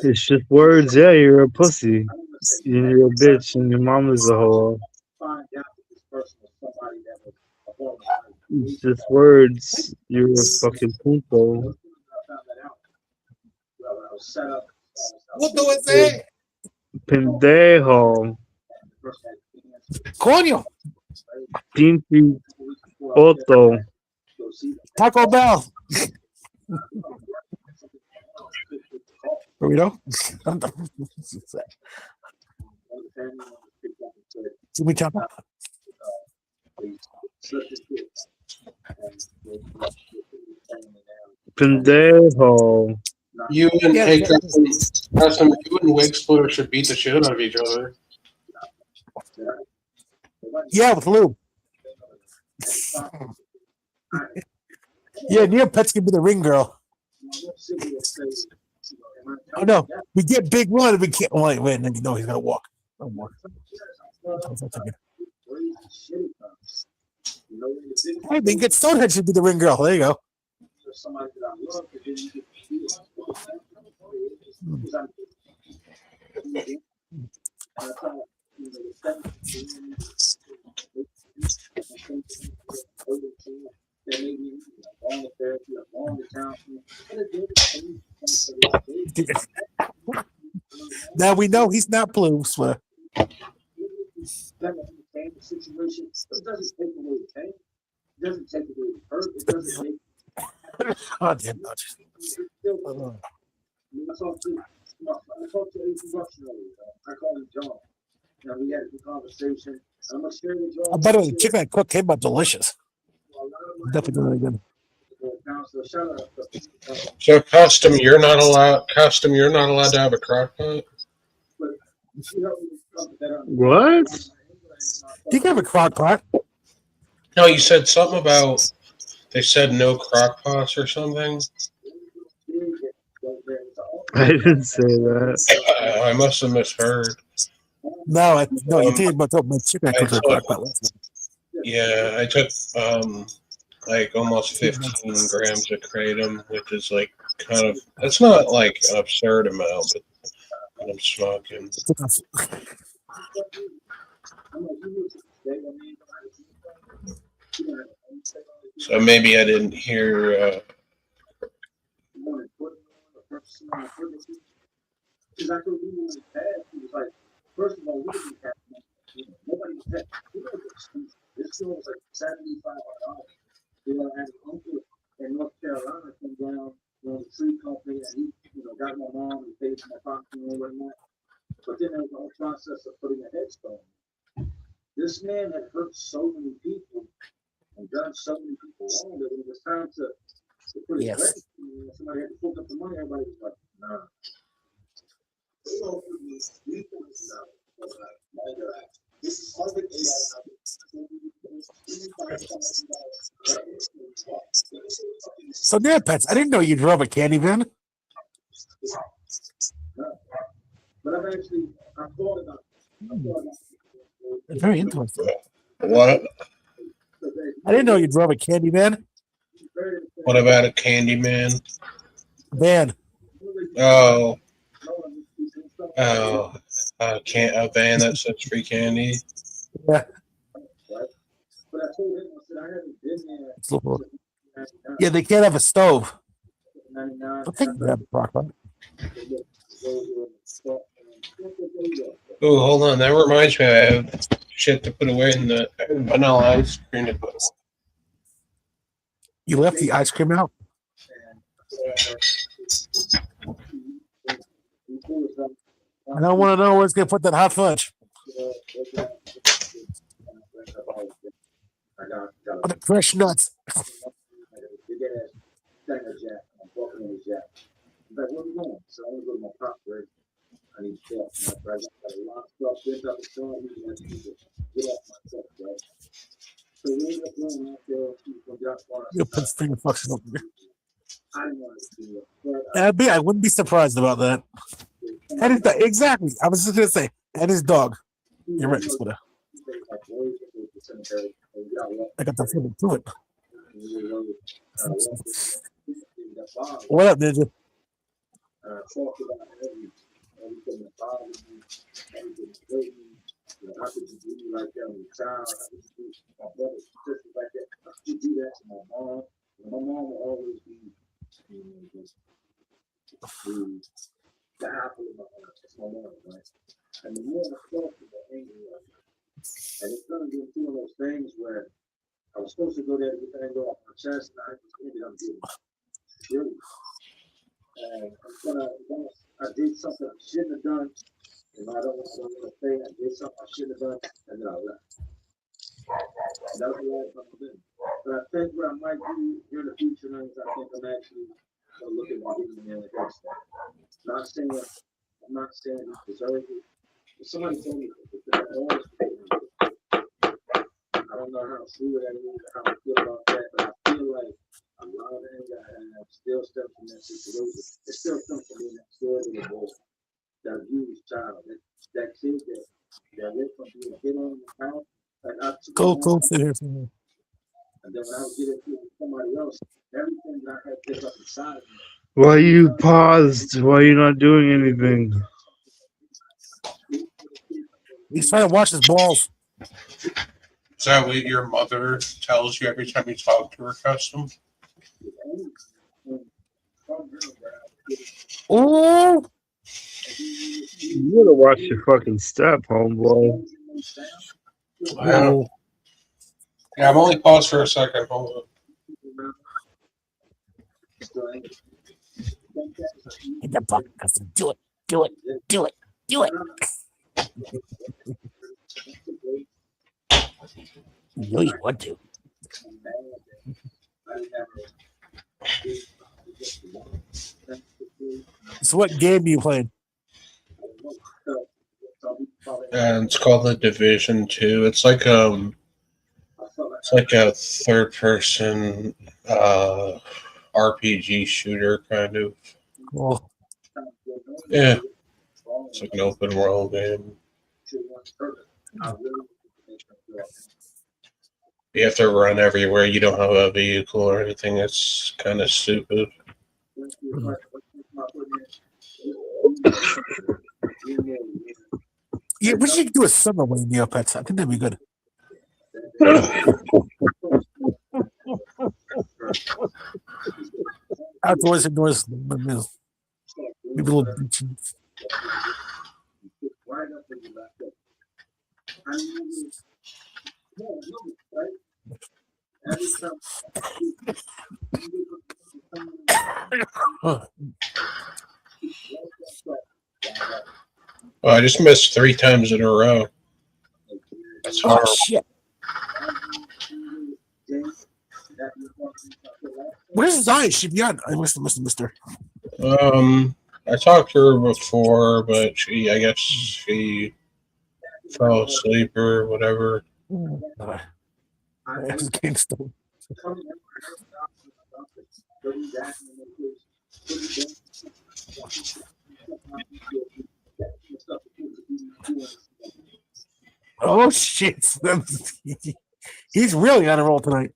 It's just words, yeah, you're a pussy. You're a bitch and your mama's a whore. It's just words. You're a fucking punto. What do I say? Pendejo. Coño. Pinti Otto. Taco Bell. Burrito. Jimmy Chapa. Pendejo. You and Custom, you and Wig Splitter should beat the shit out of each other. Yeah, with Lou. Yeah, Neil Pet's gonna be the ring girl. Oh no, we get Big One and we can't wait, and then you know he's gonna walk. No more. Hey, we can get Stonehead should be the ring girl. There you go. Now we know he's not blue, swear. Situation. It doesn't take away the pain. It doesn't take away the hurt. It doesn't take. Oh, damn, not. I talked to Adrian Rushing earlier. I call him John. Now we had a good conversation. I'm gonna share with John. By the way, the chicken I cooked came out delicious. Definitely doing it again. So Custom, you're not allowed to have a crock pot? What? You can have a crock pot. No, you said something about they said no crock pots or something. I didn't say that. I must have misheard. No, you're thinking about my chicken I cooked in a crock pot last night. Yeah, I took like almost 15 grams of kratom, which is like kind of, it's not like an absurd amount, but I'm smoking. So maybe I didn't hear. First of all, we didn't have nobody was had. This girl was like $7,500. You know, I had an uncle in North Carolina come down on the tree company, and putting a headstone. This man had hurt so many people and done so many people wrong that when it was time to put his Yes. legacy, somebody had to fork up the money. Everybody was like, nah. This is Harvard AI. So, Neopets, I didn't know you drove a candy van. But I've actually, I thought about It's very interesting. What? I didn't know you drove a candy van. What about a Candyman? Van. Oh, a van that sells free candy. Yeah. But I told him, I said, I haven't been there. So, yeah, they can't have a stove. 99. I think they have a product. Oh, hold on. That reminds me. I have shit to put away in the vanilla ice cream to put away. You left the ice cream out? I don't want to know where it's going to put that hot fudge. Oh, the fresh nuts. Like, where we going? So I want to go to my pop break. I need to help. I got a lot of stuff built up and showing me that I need to get off myself, right? So we ended up going out there. People got far. You put finger fucking over here. I didn't want to do it. But I wouldn't be surprised about that. And his dog, exactly. I was just going to say, and his dog. You're right, Splitter. I got the feeling to it. What up, Ninja? Talk about everything that bothers me, everything that hurt me. You know, how could you do me like that with a child? How could you do my brother, sister like that? How could you do that to my mom? And my mom will always be, you know, just the apple of my heart. That's my mom, right? And the more I talk to the angry of it, and it's gonna be one of those things where I was supposed to go there to get the anger off my chest, and I just ended up doing it. And I did something I shouldn't have done. And I don't want to say I did something I shouldn't have done, and then I left. And that was the last time I've been. But I think what I might do here in the future is I think I'm actually going to look at my getting in the next time. I'm not saying he deserves it. But somebody told me that I don't know how true that is, or how I feel about that, but I feel like a lot of the anger I have still stems from that situation. It still comes from being that story of the boy, that abused child, that kid that went from being hit on in the house. Like I took Go sit here for me. and then when I would get into it with somebody else, everything that I had built up inside of me. Why you paused? Why you not doing anything? He's trying to watch his balls. Is that what your mother tells you every time you talk to her, Custom? Oh, You gotta watch your fucking step, homeboy. Wow. Yeah, I'm only paused for a second. Hold on. hit the button, Custom. Do it. Do it. Do it. Do it. You know you want to. So what game are you playing? And it's called The Division 2. It's like a third person RPG shooter kind of. Cool. Yeah. It's like an open world game. You have to run everywhere. You don't have a vehicle or anything. It's kind of stupid. Yeah, we should do a summer one in Neopets. I think that'd be good. Outdoors, indoors, maybe a little beachy. Well, I just missed 3 times in a row. That's Oh horrible. shit! Where's Zion? She be on. I missed her. I talked to her before, but I guess she fell asleep or whatever. It's getting stoned. Oh shit! He's really on a roll tonight.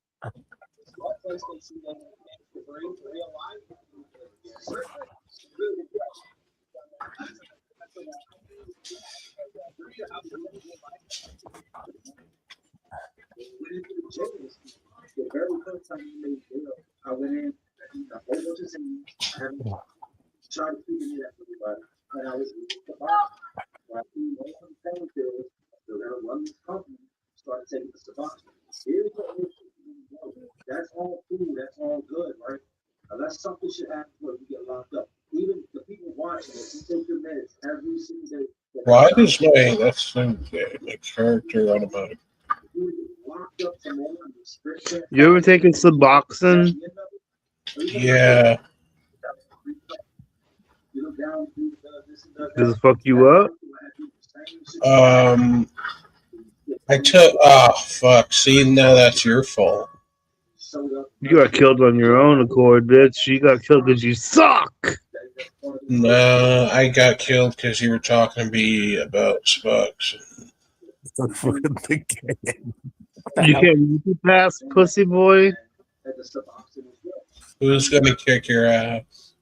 The very first time you made it, I went in, I whole bunch of things, I haven't tried to figure it out for everybody. And I was in the box. When I see one of the painkillers, they're going to run this company, started taking the Suboxone. Here's what we're doing. That's all cool, that's all good, right? Now, that's something should happen when you get locked up. Even the people watching it, you take your meds every single day. Why does my character automatic? You ever taken Suboxone? Yeah. Does it fuck you up? I took. Oh fuck! See, now that's your fault. You got killed on your own accord, bitch. You got killed because you suck. No, I got killed because you were talking to me about Suboxone. You can't multitask, pussy boy. Who's gonna kick your ass?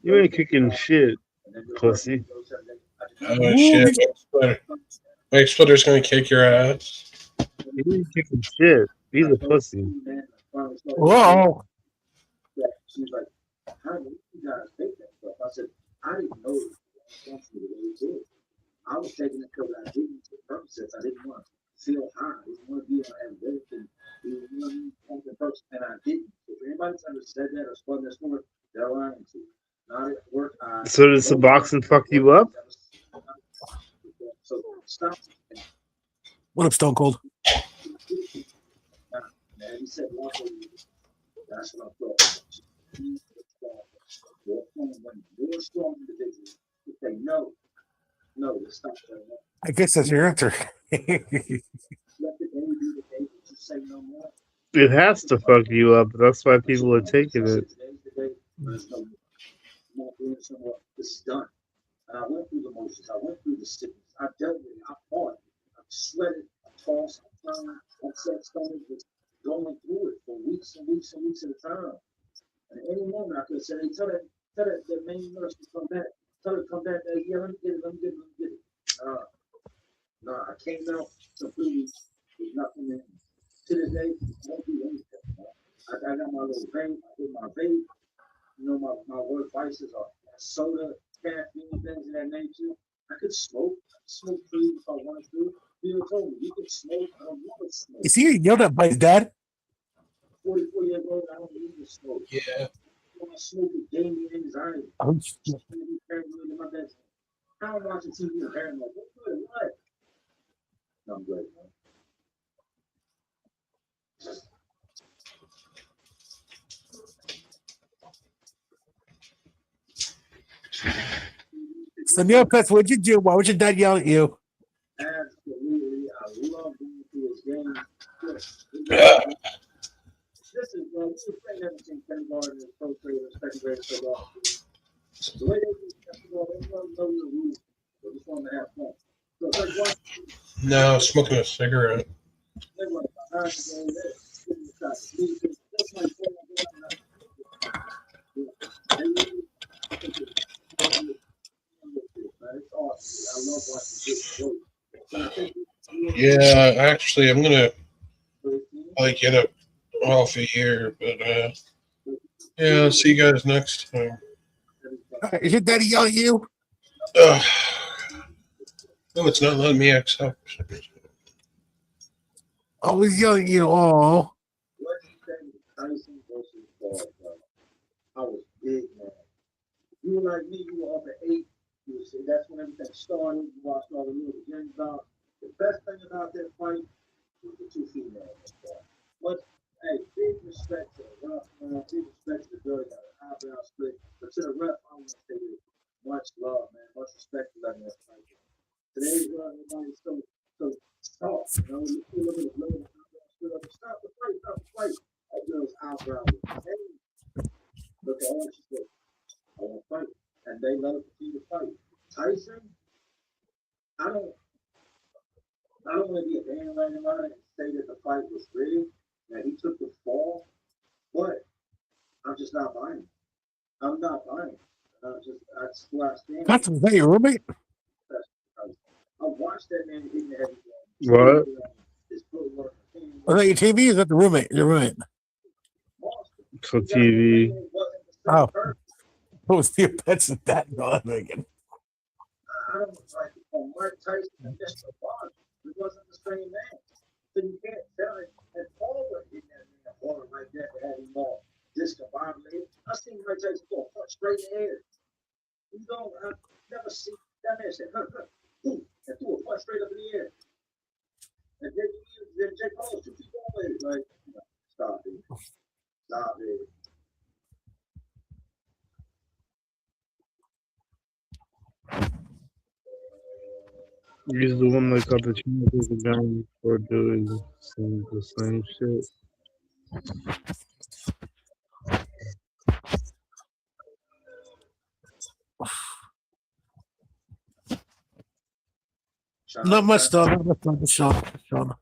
You ain't kicking shit, pussy. Oh shit! Mike Splitter's gonna kick your ass. You ain't kicking shit. He's a pussy. Whoa! She's like, how do you guys take that stuff? I said, I didn't know it was the way it did. I was taking it because I didn't take purposes. I didn't want to feel high. I didn't want to be on everything. You know what I mean? And I didn't. If anybody's ever said that or spun this word, they're lying to you. Not at work. So does Suboxone fuck you up? So stop. What up, Stone Cold? Man, he said, that's what I thought. When you're a strong individual, you say no, it's not that. I guess that's your answer. It has to fuck you up. That's why people are taking it. This is done. And I went through the motions. I went through the sickness. I dealt with it. I fought. I sweated. I tossed. I turned. I said stomach was going through it for weeks and weeks and weeks at a time. And at any moment, I could have said, hey, tell that main nurse to come back. Tell her to come back. Hey, yeah, let me get it. No, I came out completely with nothing in. To this day, I don't do anything. I got my little vape. I did my vape. You know, my work vices are soda, caffeine, things of that nature. I could smoke. I could smoke trees if I wanted to. People told me, you could smoke. I don't want to smoke. Is he yelled at by his dad? 44 years old, I don't need to smoke. Yeah. When I smoke, it gave me anxiety. Oh, shit. I'm watching TV and paranoid. What? No, I'm good, man. So, Neil Pets, what'd you do? Why would your dad yell at you? Absolutely. I love going through his game. This is, we were playing everything, kindergarten, first grade, second grade, so long. The way they do basketball, they don't know the rules. They just want to have fun. So it's like one. No, smoking a cigarette. They went behind the game, that's my it's awesome. I love watching this. Yeah, actually, I'm gonna get up off of here, but yeah, I'll see you guys next time. Is your daddy yell at you? No, it's not letting me accept. Oh, he's yelling at you. Oh. I was big, man. You were like me, you were up at 8, You would see that's when everything started. You watched all the movies. The best thing about that fight was the two females. But hey, big respect to the ref, man. Big respect to the girl that got an eyebrow split. But to the ref, I want to say this. Much love, man. Much respect for letting that fight. Today's everybody's so soft. You know, you feel a little bit of eyebrow split. Stop the fight. Stop the fight. That girl's eyebrow was pain. Look at all she said. I want to fight. And they let her continue to fight. Tyson, I don't want to be a bandwagon runner and say that the fight was rigged, that he took the fall, but I'm just not buying it. I'm not buying it. That's where I stand. That's that your roommate? I watched that man hitting the heavy What? his footwork. Was that your TV? Is that the roommate? Your roommate? For TV. Oh. What was the offense of that going again? I don't like Mike Tyson and Mr. Bond. It wasn't the same man. So you can't tell it. And Paul was hitting that man hard like that to have him all discombobulated. I seen Mike Tyson go straight in the air. You don't, I've never seen that man say, boom, and threw a punch straight up in the air. And then Jake Paul 2 feet away. Like, stop it. Stop it. He's the one that got the chance again for doing the same shit. Not much, though. Not much, though, Sean.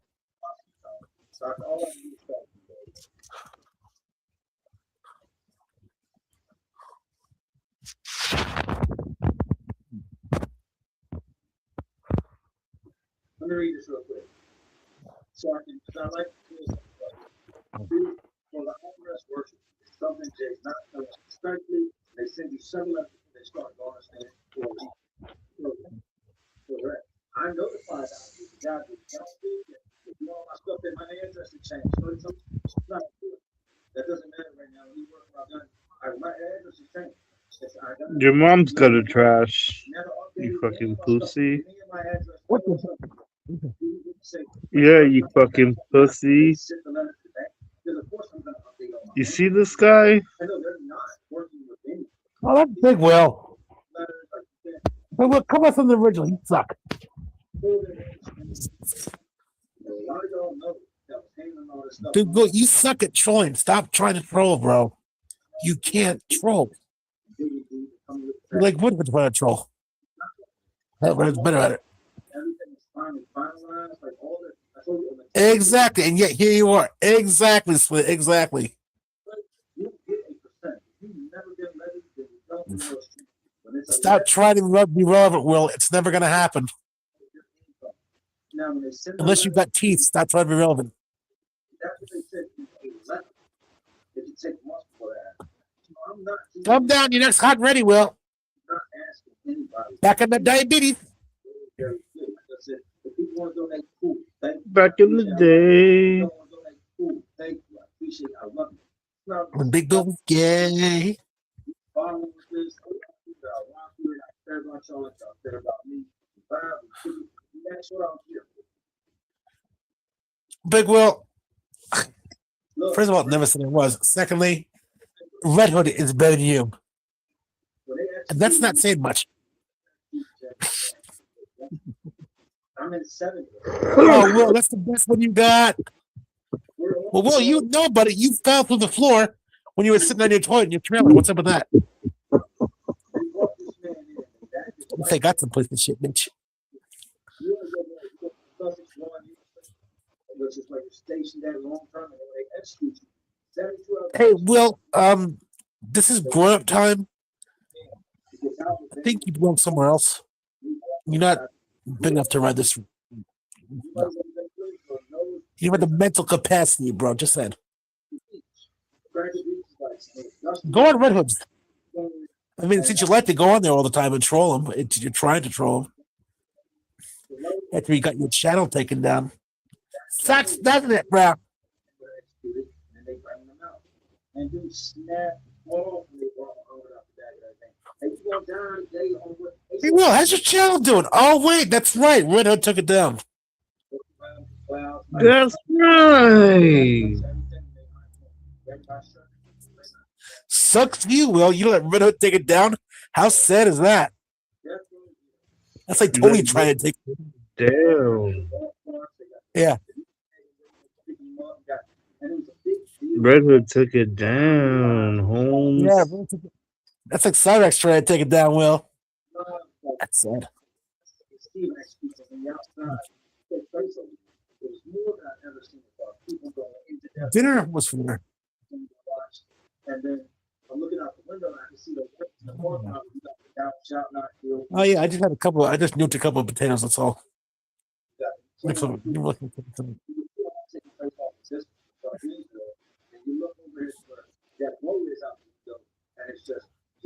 Let me read this real quick. So I like this. For the unrest worship, it's something Jay's not done respectfully. They send you several episodes and they start garnishing it correct. I notified the guy who don't do it. If you all my stuff in my address to change. So that doesn't matter right now. We work on done. My address is changed. Your mom's got a trash. You fucking pussy. What the? Yeah, you fucking pussy. You see this guy? Oh, that's Big Will. Big Will, come on from the original. You suck. Dude, Will, you suck at trolling. Stop trying to troll, bro. You can't troll. You're like Woodward trying to troll. Woodward's better at it. Exactly, and yet here you are. Exactly, Split. Exactly. Stop trying to be relevant, Will. It's never going to happen. Unless you've got teeth, stop trying to be relevant. Calm down. Your next hot and ready, Will. Back in the diabetes. Back in the day. When Big Bill was gay. Big Will. First of all, never said it was. Secondly, Red Hood is better than you. And that's not saying much. I'm in 7. Oh, Will, that's the best one you got. Well, Will, you know, buddy, you fell through the floor when you were sitting on your toilet in your trailer. What's up with that? They got some place to shit, bitch. Hey, Will, this is grown-up time. I think you belong somewhere else. You're not big enough to ride this. You have the mental capacity, bro. Just said. Go on Red Hoods. I mean, since you like to go on there all the time and troll them, you're trying to troll them. After you got your channel taken down. Sucks, doesn't it, bro? Hey, you going down today on what? Hey, Will, how's your channel doing? Oh, wait, that's right. Red Hood took it down. That's right. Sucks for you, Will. You let Red Hood take it down? How sad is that? That's like Tony trying to take it Damn. Yeah. Red Hood took it down, Holmes. Yeah, that's like Cyrex trying to take it down, Will. That's sad. Dinner was for dinner. And then I'm looking out the window and I can see the shouting out here. Oh yeah, I just had a couple. I just nuked a couple of potatoes. That's all. You're looking for something.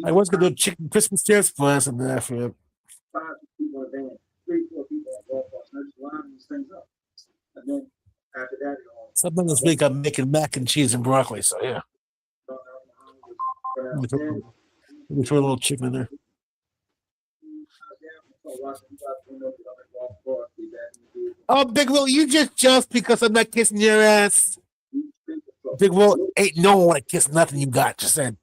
I was gonna do chicken Christmas stairs for us and after it. 5 people in a van, 3, 4 people on golf course, and they're just lining these things up. And then after that, Sometime this week I'm making mac and cheese and broccoli. So yeah, we throw a little chicken in there. Oh, Big Will, you just because I'm not kissing your ass. Big Will, ain't no one want to kiss nothing you got. Just saying.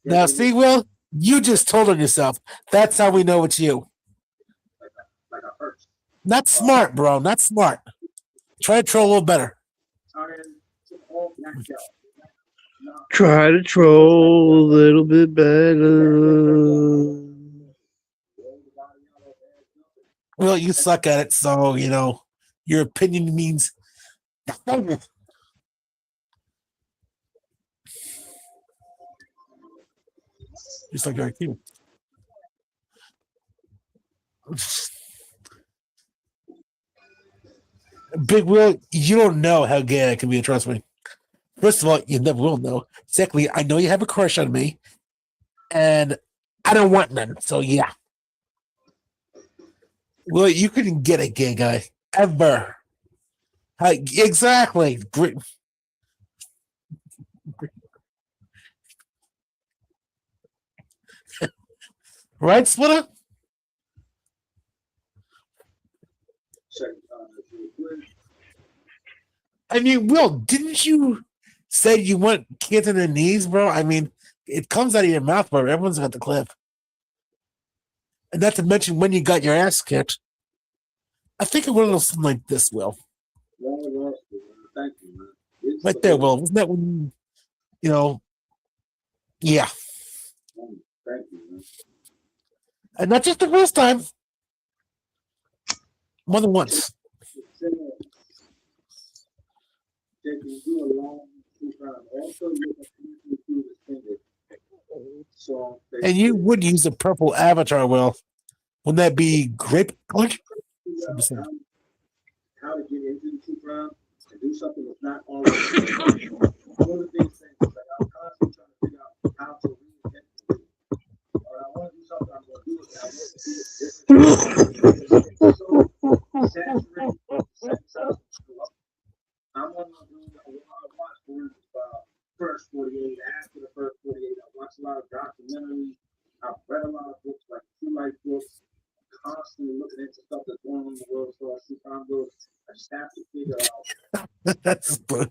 Now, see, Will, you just told on yourself. That's how we know it's you. Not smart, bro. Not smart. Try to troll a little better. Try to troll a little bit better. Well, you suck at it, so you know your opinion means. Just like our cute. Big Will, you don't know how gay I can be. Trust me. First of all, you never will know. Secondly, I know you have a crush on me, and I don't want none. So yeah. Well, you couldn't get a gay guy ever. Exactly. Right, Splitter? I mean, Will, didn't you say you want kids on their knees, bro? I mean, it comes out of your mouth, bro. Everyone's got the clip. And not to mention when you got your ass kicked. I think it went something like this, Will. Thank you, man. Right there, Will. Wasn't that when you know? Yeah. Thank you, man. And not just the first time. More than once. And you would use the purple avatar, Will. Wouldn't that be grape color? How to get into the true crime and do something that's not already. One of the big things is like I'm constantly trying to figure out how to reinvent the wheel. I want to do something, I'm going to do it. I want to do it different. So saturated. I'm on my room. I watch movies about first 48. After the first 48, I watch a lot of documentaries. I've read a lot of books, like True Life books. Constantly looking into stuff that's going on in the world as far as true crime goes. I just have to figure out That's good.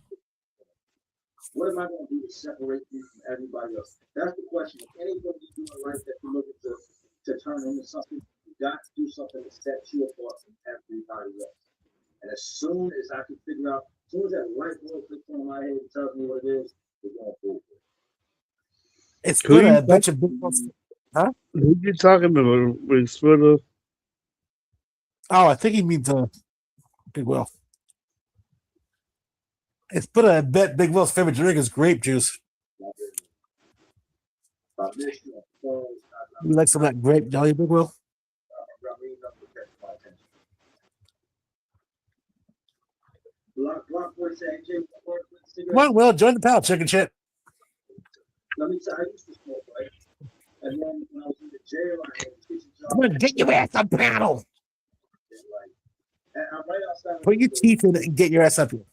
What am I going to do to separate you from everybody else? That's the question. If anything you do in life that you're looking to turn into something, you got to do something that sets you apart from everybody else. And as soon as I can figure out, as soon as that light bulb clicks on my head and tells me what it is, we're going forward. It's good. I bet you big huh? Who you talking about with Twitter? Oh, I think he means Big Will. It's but I bet Big Will's favorite drink is grape juice. You like some of that grape jelly, Big Will? Come on, Will, join the pal, chicken shit. Let me tell you, I used to smoke, right? And then when I was in the jail, I had a kitchen job. Come on, get your ass on panel. And I'm right outside. Put your teeth in it and get your ass up here.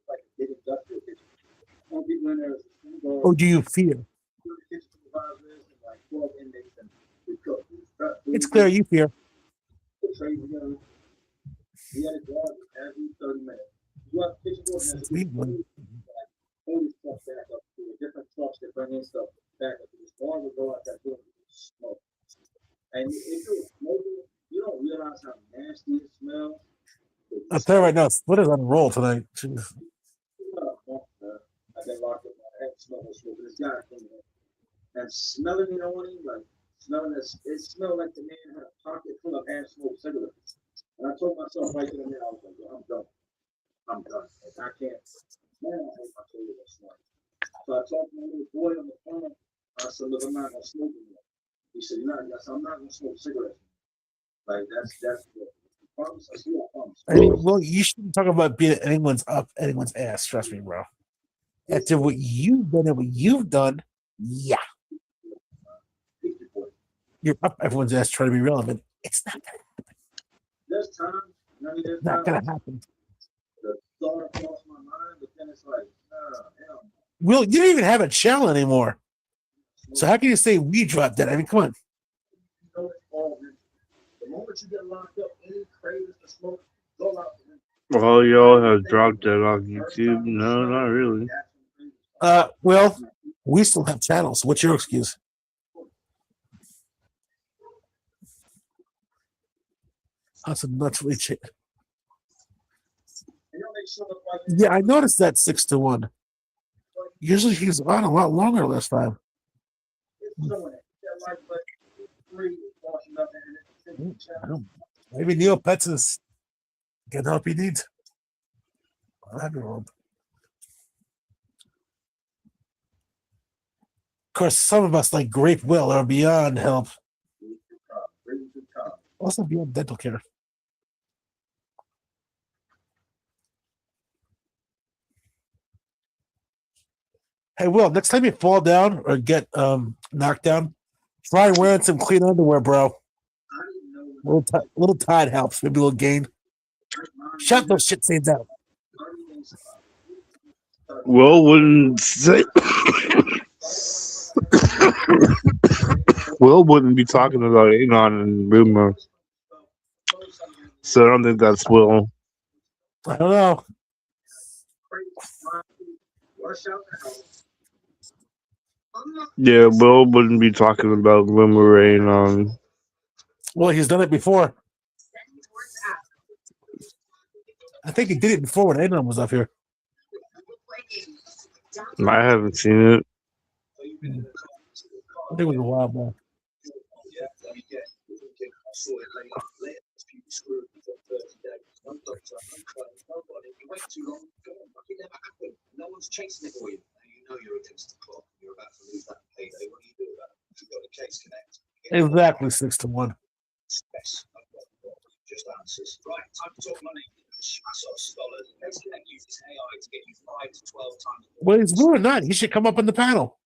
Like a big industrial kitchen. Only people in there is Or do you fear? The kitchen supervisor is and like 12 inmates and we cook. We prep It's food, clear you fear. we trade together. We had a guard every 30 minutes. You have kitchen Since organizers. we won. Always truck back up to a different trucks that bring in stuff back up to this bar will go out that door and smoke. And if you're smoking, you don't realize how nasty it smells. I'll tell you right now, Splitter's on a roll tonight. Jeez. I've been locked up. I had smell of smoke. This guy came in and smelling it on him, like smelling this. It smelled like the man had a pocket full of half smoked cigarettes. And I told myself right then and there, I was like, yo, I'm done. I'm done. Like, I can't. Man, I hate my cigarettes smell. So I talked to my little boy on the phone. I said, look, I'm not gonna smoke anymore. He said, you're not. I said, I'm not gonna smoke cigarettes. Like that's the promise. I said, yeah, I promise. I mean, well, you shouldn't talk about being anyone's ass. Trust me, bro. After what you've done and what you've done, yeah, you're up everyone's ass trying to be relevant. It's not gonna happen. There's time. I mean, there's Not time. gonna happen. The thought crossed my mind, but then it's like, hell. Will, you don't even have a channel anymore. So how can you say we dropped that? I mean, come on. You know, it's all mental. The moment you get locked up, any cravings to smoke, go out the window. All y'all have dropped that off YouTube. No, not really. Well, we still have channels. What's your excuse? That's a nuts reach. Yeah, I noticed that 6-1. Usually he's on a lot longer this time. Maybe Neil Petz is getting help he needs. I don't know. Of course, some of us like Great Will are beyond help. Also beyond dental care. Hey, Will, next time you fall down or get knocked down, try wearing some clean underwear, bro. Little Tide helps. Maybe a little gain. Shut those shit stains out. Will wouldn't say. Will wouldn't be talking about Anon and Rumor. So I don't think that's Will. I don't know. Yeah, Will wouldn't be talking about Rumor or Anon. Well, he's done it before. I think he did it before when Anon was up here. I haven't seen it. I think it was a while back. No one's chasing it for you. You know you're against the clock. You're about to lose that payday. What do you do about it? You've got a case connect. Exactly 6-1. Yes, just answers. Right, time to talk money. Scholars. Case Connect uses AI to get you 5 to 12 times. Well, he's doing that. He should come up on the panel.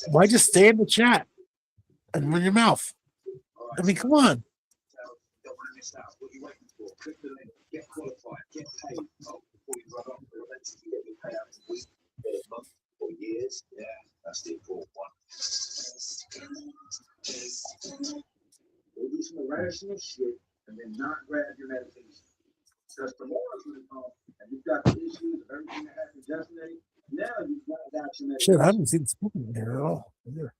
Why just stay in the chat and run your mouth? I mean, come on. Don't want to miss out. What are you waiting for? Click the link. Get qualified. Get paid. Before you run off for events, you get your payout in a week, a month, or years. Yeah, that's the important one. We'll do some irrational shit and then not grab your medication. Because tomorrow's going to come and you've got the issues of everything that happened yesterday. Now you've got your medication. Shit, I haven't seen Spooky in here at all. Yeah.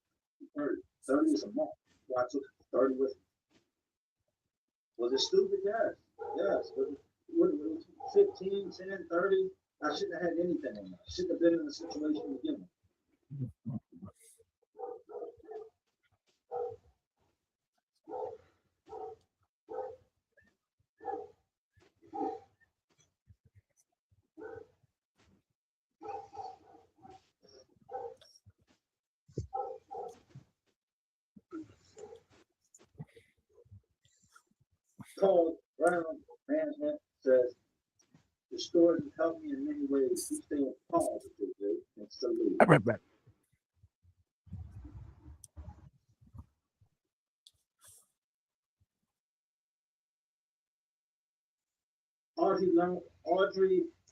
30 is a month. So I took 30 with me. Was it stupid? Yes. Yes. What, 15, 10, 30? I shouldn't have had anything in there. I shouldn't have been in a situation to begin with. Called Brown Management says the store has helped me in many ways. You stay positive, dude, and salute. I'm right back. Audrey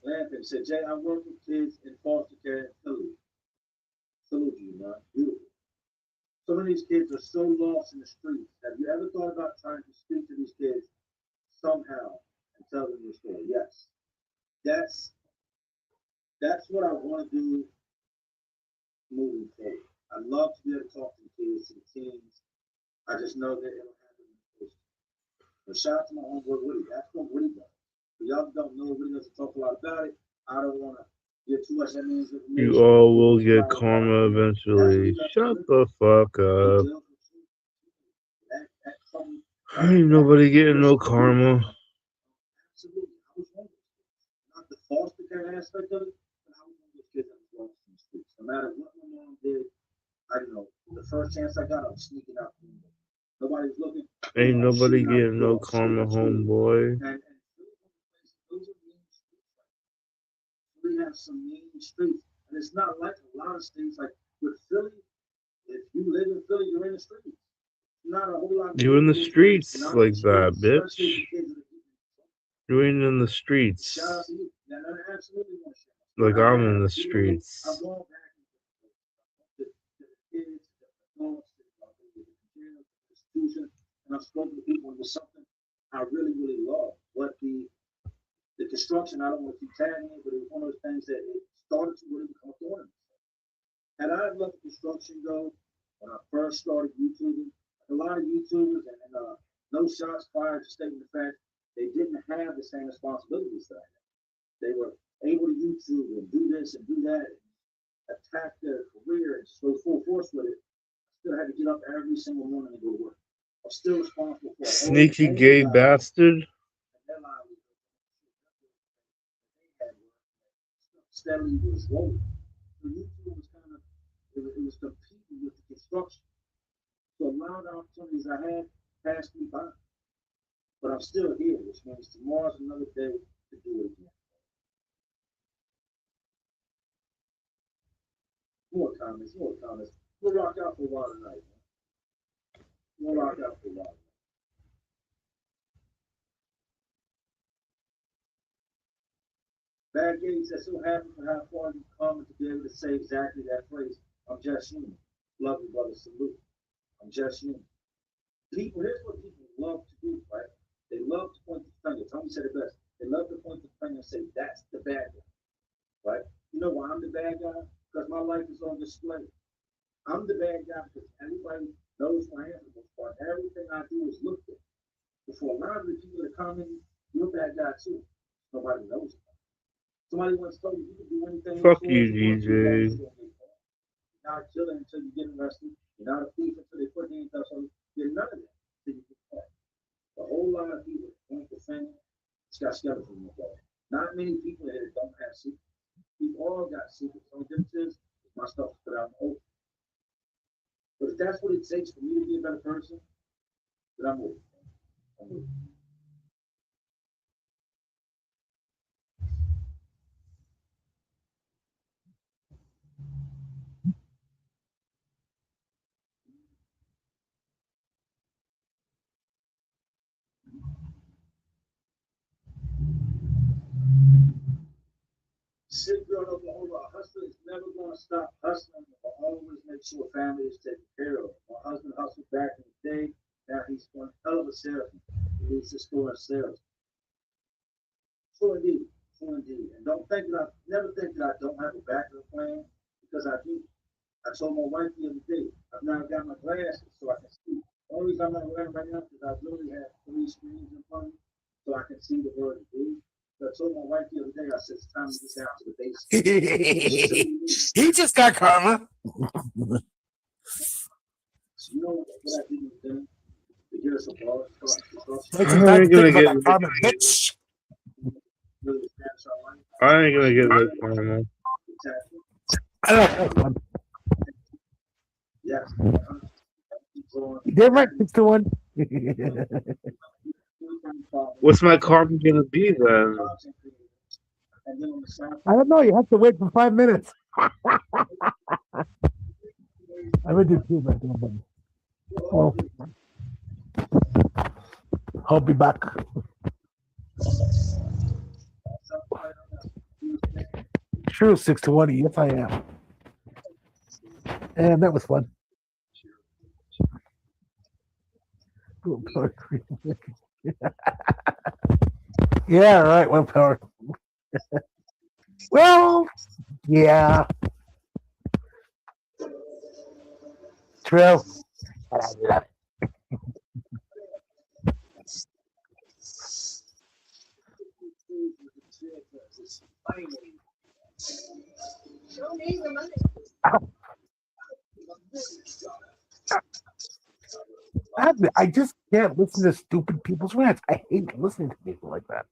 Lampin said, Jay, I work with kids in foster care in Philly. Salute you, man. Beautiful. Some of these kids are so lost in the streets. Have you ever thought about trying to speak to these kids somehow and tell them your story? Yes. That's what I want to do moving forward. I'd love to be able to talk to the kids, to the teens. I just know that it'll happen in the future. But shout out to my homeboy Woody. That's what Woody does. For y'all who don't know, Woody doesn't talk a lot about it. I don't want to give too much information. You all will get karma eventually. Shut the fuck up. Ain't nobody getting no karma. Absolutely. I was one of those kids. Not the foster care aspect of it, but I was one of those kids that was lost in the streets. No matter what my mom did, I know the first chance I got, I was sneaking out the window. Nobody was looking. Ain't nobody getting no karma, homeboy. And those are mean streets. We have some mean streets. And it's not like a lot of states, like with Philly, if you live in Philly, you're in the streets. Not a whole lot. You in the streets like that, bitch. You ain't in the streets. Like I'm in the streets. I'm going back to the kids, the adults, the institution, and I've spoken to people, and it was something I really, really love. But the construction, I don't want to keep tagging it, but it was one of those things that it started to really become a thorn. Had I let the construction go when I first started YouTubing, a lot of YouTubers and no shots fired, just stating the fact they didn't have the same responsibilities that I had. They were able to YouTube and do this and do that, and attack their career and just go full force with it. I still had to get up every single morning and go to work. I'm still responsible for Sneaky gay bastard. Steadily was rolling. So YouTube was kind of it was competing with the construction. So a lot of the opportunities I had passed me by. But I'm still here, which means tomorrow's another day to do it again. More comments. We'll rock out for a while tonight, man. We'll rock out for a while. Bad Gates, that's so happy for how far you've come and to be able to say exactly that phrase. I'm just human. Love you, brother. Salute. I'm just human. People, here's what people love to do, right? They love to point the finger. Tony said it best. They love to point the finger and say, that's the bad guy, right? You know why I'm the bad guy? Because my life is on display. I'm the bad guy because everybody knows my answer. Everything I do is looked at. But for a lot of the people that comment, you're a bad guy too. Nobody knows it. Somebody once told you can do anything. Fuck you, DJ. You're not killing until you get arrested. You're not a thief until they put handcuffs on you. You're none of that until you get caught. A whole lot of people point the finger. It's got skeletons in the wall. Not many people here don't have secrets. We all got secrets. The only difference is my stuff is put out in the open. But if that's what it takes for me to be a better person, then I'm moving. I'm moving. City girl in Oklahoma, a hustler is never going to stop hustling, but always make sure family is taken care of. My husband hustled back in the day. Now he's one hell of a salesman. He leads the store in sales. True indeed. And never think that I don't have a backup plan, because I do. I told my wife the other day, I've now got my glasses so I can see. The only reason I'm not wearing right now is because I literally have 3 screens in front of me so I can see the word do. I told my wife the other day, I said, it's time to get down to the basics. He just got karma. So you know what I did with them? To get us a bar. I ain't gonna get it. I ain't gonna get that karma. I don't know. Yes. They're right, 6-1. What's my karma gonna be then? I don't know. You have to wait for 5 minutes. I would do too, but oh, I'll be back. True, 6-1. Yes, I am. And that was fun. Yeah, right. Willpower. Well, yeah. True. But I love it. I just can't listen to stupid people's rants. I hate listening to people like that.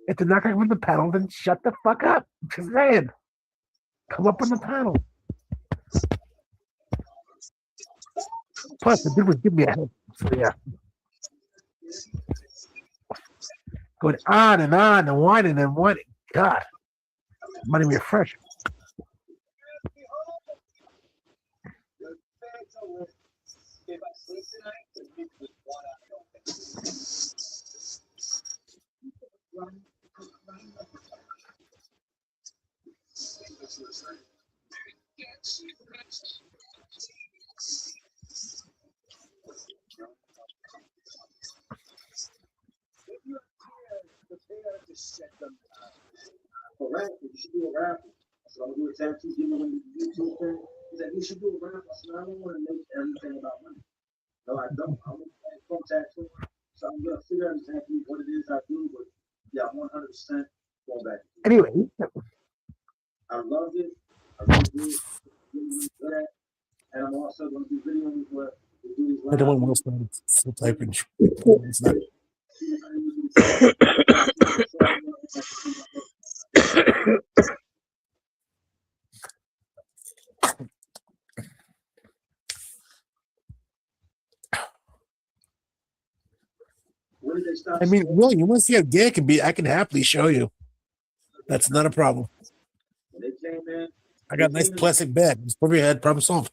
If they're not going to win the panel, then shut the fuck up. Just saying. Come up on the panel. Plus, the dude was giving me a head. So, yeah. Going on and whining and whining. God. Might be fresh. For raffle, you should do a raffle. So I'm gonna do a tattoo giveaway YouTube thing. He said, you should do a raffle. I said, I don't want to make everything about money. No, I don't. I'm gonna from tattoo. So I'm gonna figure out exactly what it is I do, but yeah, I'm 100% going back. Anyway. I love it. I really do. Really good at it. And I'm also gonna do videos where we do these I don't want raffles. to still typing. It's not. I mean, really, you want to see how gay it can be? I can happily show you. That's not a problem. They came in. I got a nice plastic bag. Just put your head, problem solved.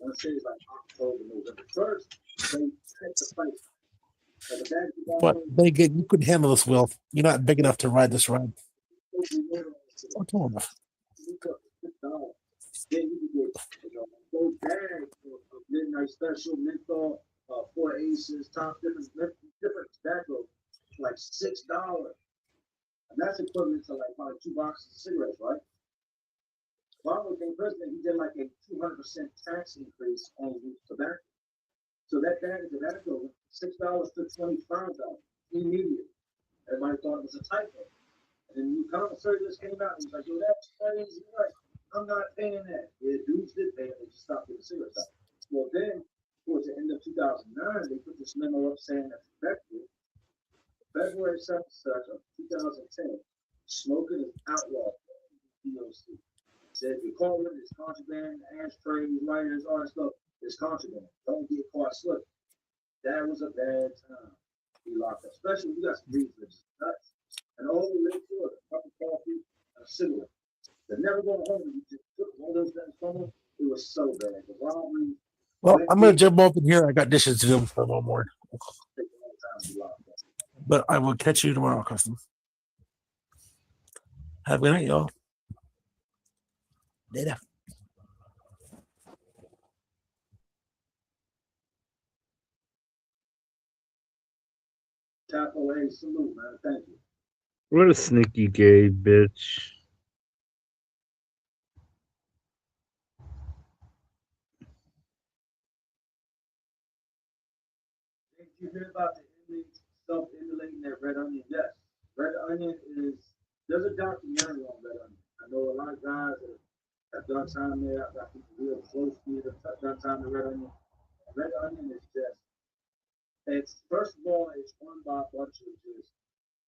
I want to say it's like October, November 1st. They set the price. And the bag you But then again, you couldn't handle this, Will. You're not big enough to ride this ride. Or tall enough. Then you can get those bags of midnight special, menthol, 4 aces, top different tobacco, like $6. And that's equivalent to like probably 2 boxes of cigarettes, right? Obama became president, he did like a 200% tax increase on tobacco. So that bag of tobacco, $6 to $25 immediately. Everybody thought it was a typo. And then new commissary just came out and was like, yo, that's crazy, right? I'm not paying that. Yeah, dudes did pay it, they just stopped getting cigarettes out. Well, then, towards the end of 2009, they put this memo up saying that effective February 7th of 2010, smoking is outlawed. DOC said if you call it, it's contraband, ashtrays, lighters, all that stuff, it's contraband. Don't get caught slipping. That was a bad time to be locked up, especially when you got some reasons. And all the way to it, a cup of coffee, and a cigarette. They're never going home. You just took one of those things from them. It was so bad. The robbery. Well, I'm going to jump off in here. I got dishes to do for a little more. But I will catch you tomorrow, Custom. Have a good night, y'all. Later. Taco A, salute, man. Thank you. What a sneaky gay bitch. Did you hear about the inmates self-immolating their red onion? Yes. Red onion is, there's a documentary on red onion. I know a lot of guys that have done time there. I've got people real close to me that have done time to red onion. Red onion is just, it's, first of all, it's run by a bunch of just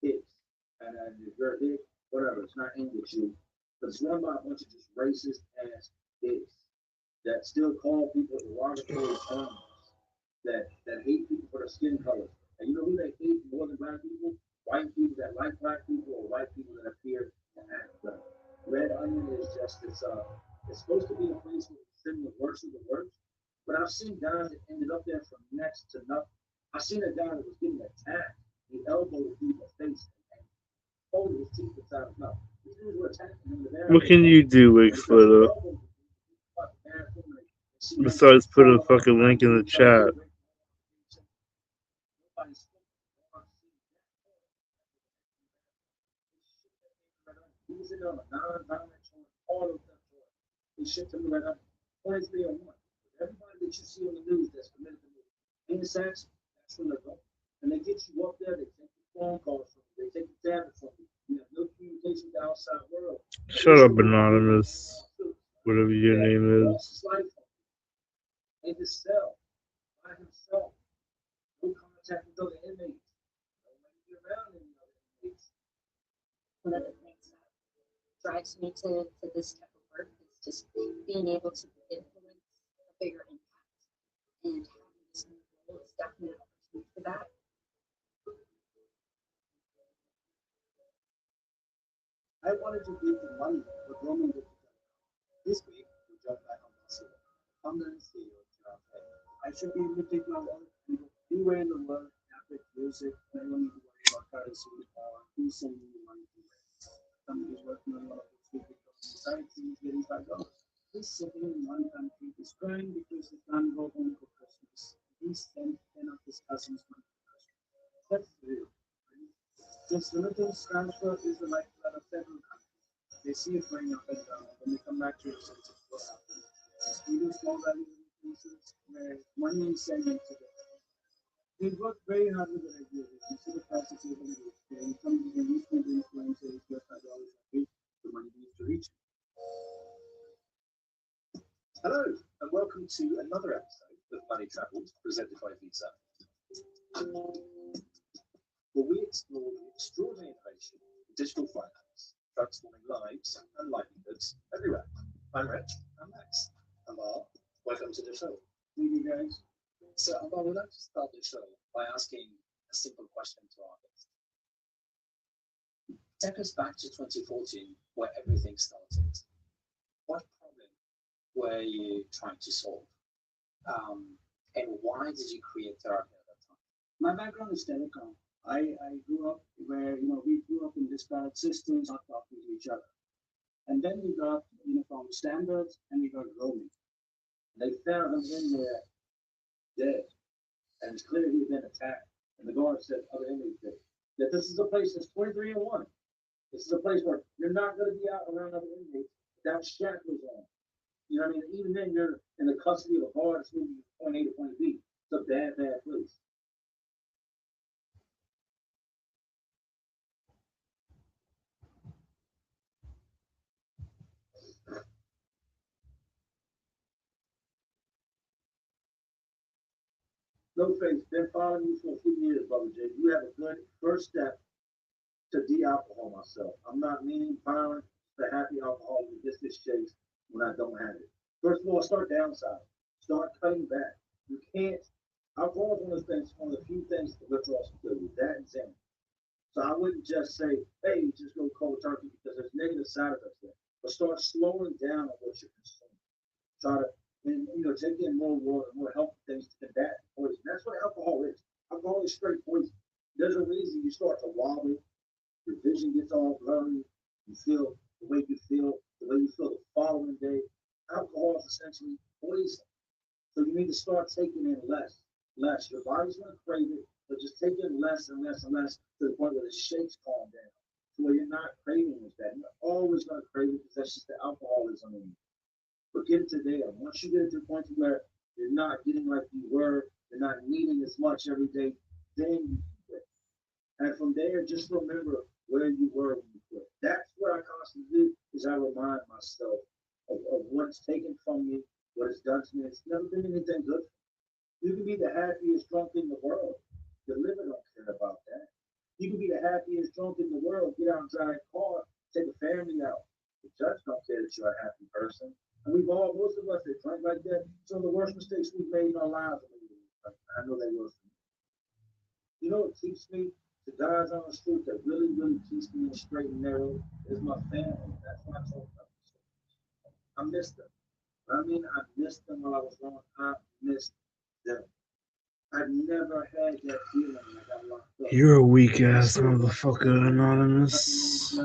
hicks. And if you're a hick, whatever, it's not aimed at you. But it's run by a bunch of just racist ass hicks that still call people derogatory terms. That hate people for their skin color. And you know who they hate more than black people? White people that like black people or white people that appear to act black. Red onion is just it's supposed to be a place where you send the worst of the worst. But I've seen guys that ended up there from next to nothing. I've seen a guy that was getting attacked. He elbowed a dude in the face and folded his teeth inside his mouth. What can you do, Wig Splitter? Besides put a fucking link in the chat. They shipped them right up 2301. Everybody that you see on the news that's committed to intersex, that's where they're going. And they get you up there, they take the phone calls from you, they take the tablets from you. You have no communication with the outside world. Shut up, Anonymous. Whatever your name is. In his cell, by himself. No contact with other inmates. Nobody be around any other inmates. One of the things that drives me to this type of work is just being able to influence a bigger impact. And having this new role is definitely an opportunity for that. I wanted to give the money for Roman with this week we jump back on myself. I'm the CEO of Job. I should be able to take my wallet and go anywhere in the world, epic music, I don't need to worry about currency or who's sending me money to where. Somebody's working on one of those big society is getting $5. This sitting in one country is crying because he can't go home for Christmas. He's spent 10 of his cousins' money for Christmas. That's real. This remittance transfer is the lifeblood of several countries. They see it going up and down, and when they come back to your sense of what happened. We do small value remittances where money is sent into the we work very hard with the regulators. You see the process of the and some of the recent influencers just $5 a week, the money needs to reach. Hello, and welcome to another episode of Money Travels, presented by Visa. Where we explore the extraordinary innovation in digital finance, transforming lives and livelihoods everywhere. I'm Rich. I'm Max. Amar, welcome to the show. Thank you guys. So, Amar, we'd like to start the show by asking a simple question to our guests. Take us back to 2014, where everything started. What problem were you trying to solve? And why did you create therapy at that time? My background is telecom. I grew up where, we grew up in disparate systems, not talking to each other. And then we got uniform standards and we got roaming. They found him in there dead. And it's clear he'd been attacked. And the guard said, other inmates did. That this is a place that's 2301. This is a place where you're not going to be out around other inmates without shackles on. You know what I mean? Even then, you're in the custody of a guard that's moving you from point A to point B. It's a bad, bad place. No face, been following you for a few years, Brother J. You have a good first step to de-alcohol myself. I'm not mean, violent, the happy alcohol with this shakes when I don't have it. First of all, start downside. Start cutting back. You can't. Alcohol is one of the few things that withdraw stability. That and Zen. So I wouldn't just say, hey, just go cold turkey because there's negative side effects there. But start slowing down on what you're consuming. Try to, take in more water, more healthy things to combat poison. That's what alcohol is. Alcohol is straight poison. There's a reason you start to wobble. Your vision gets all blurry. You feel the way you feel the following day. Alcohol is essentially poison. So you need to start taking in less. Your body's going to crave it, but just take in less and less and less to the point where the shakes calm down. To where you're not craving it that. You're always going to crave it because that's just the alcoholism in you. But get it to there. Once you get it to the point where you're not getting like you were, you're not needing as much every day, then you can quit. And from there, just remember where you were when you quit. That's what I constantly do, is I remind myself of what's taken from me, what it's done to me. It's never been anything good. You can be the happiest drunk in the world. The liver don't care about that. You can be the happiest drunk in the world, get out and drive a car, take a family out. The judge don't care that you're a happy person. And most of us that drink like that, some of the worst mistakes we've made in our lives. I know they will. You know what keeps me, the guys on the street that really, really keeps me in straight and narrow is my family. That's why I told them. I missed them. I missed them while I was gone. I missed them. I've never had that feeling when I got locked up. You're a weak ass motherfucker, Anonymous.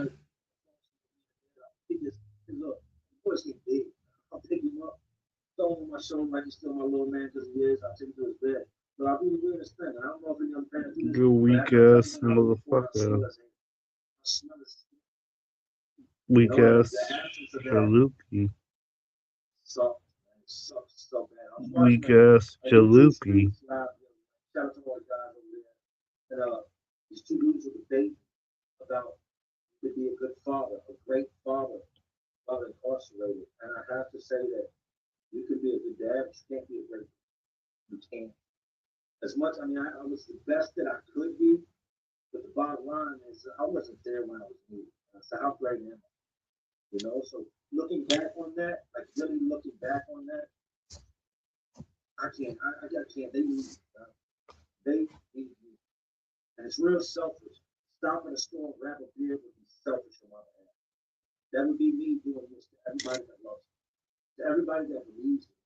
I take him to his bed. But I'll be the weirdest thing. I don't know if any other parents do this. You weak ass motherfucker. Weak ass jalopy. So bad. Weak ass jalopy. Shout out to all the guys over there. And these two dudes were debating about to be a good father, a great father, while incarcerated. And I have to say that you can be a good dad, but you can't be a great. You can't. As much, I mean, I was the best that I could be, but the bottom line is I wasn't there when I was needed. So how great am I? You know, so looking back on that, like really looking back on that, I can't. I can't. They need me. They need me, and it's real selfish. Stop at a store and grab a beer would be selfish on my behalf. That would be me doing this to everybody that loves me, to everybody that believes me.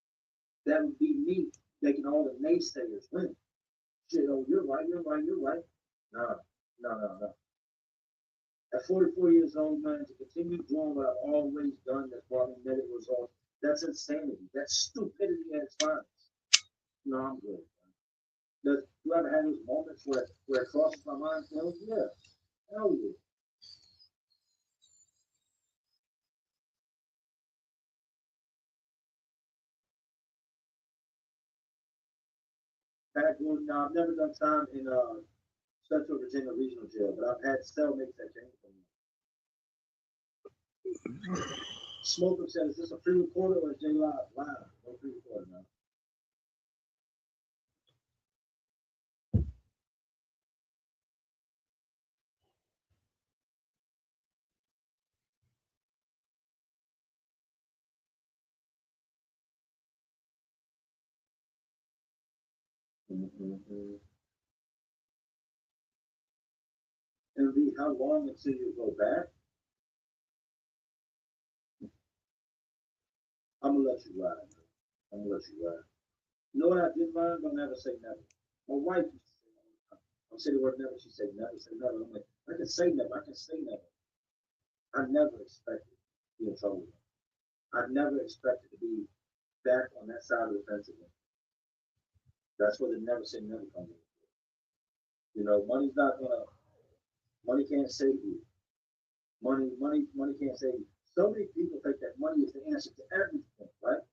That would be me making all the naysayers win. Shit, oh, you're right, you're right, you're right. No. At 44 years old, man, to continue doing what I've always done that's brought me negative results, that's insanity. That's stupidity at its finest. No, I'm good. Do you ever have those moments where it crosses my mind? Hell yeah. Hell yeah. Now, I've never done time in Central Virginia Regional Jail, but I've had cellmates that came from me. Smoker said, is this a pre-recorded or a J Live? Live. No pre-recorded now. And be how long until you go back? I'm gonna let you ride. I'm gonna let you ride. You know what I did learn? Don't ever say never. My wife used to say all the time. I'm saying the word never. She said never, say never. I'm like, I can say never. I can say never. I never expected to be in trouble. I never expected to be back on that side of the fence again. That's where the never say never comes in. You know, money can't save you. Money can't save you. So many people think that money is the answer to everything, right?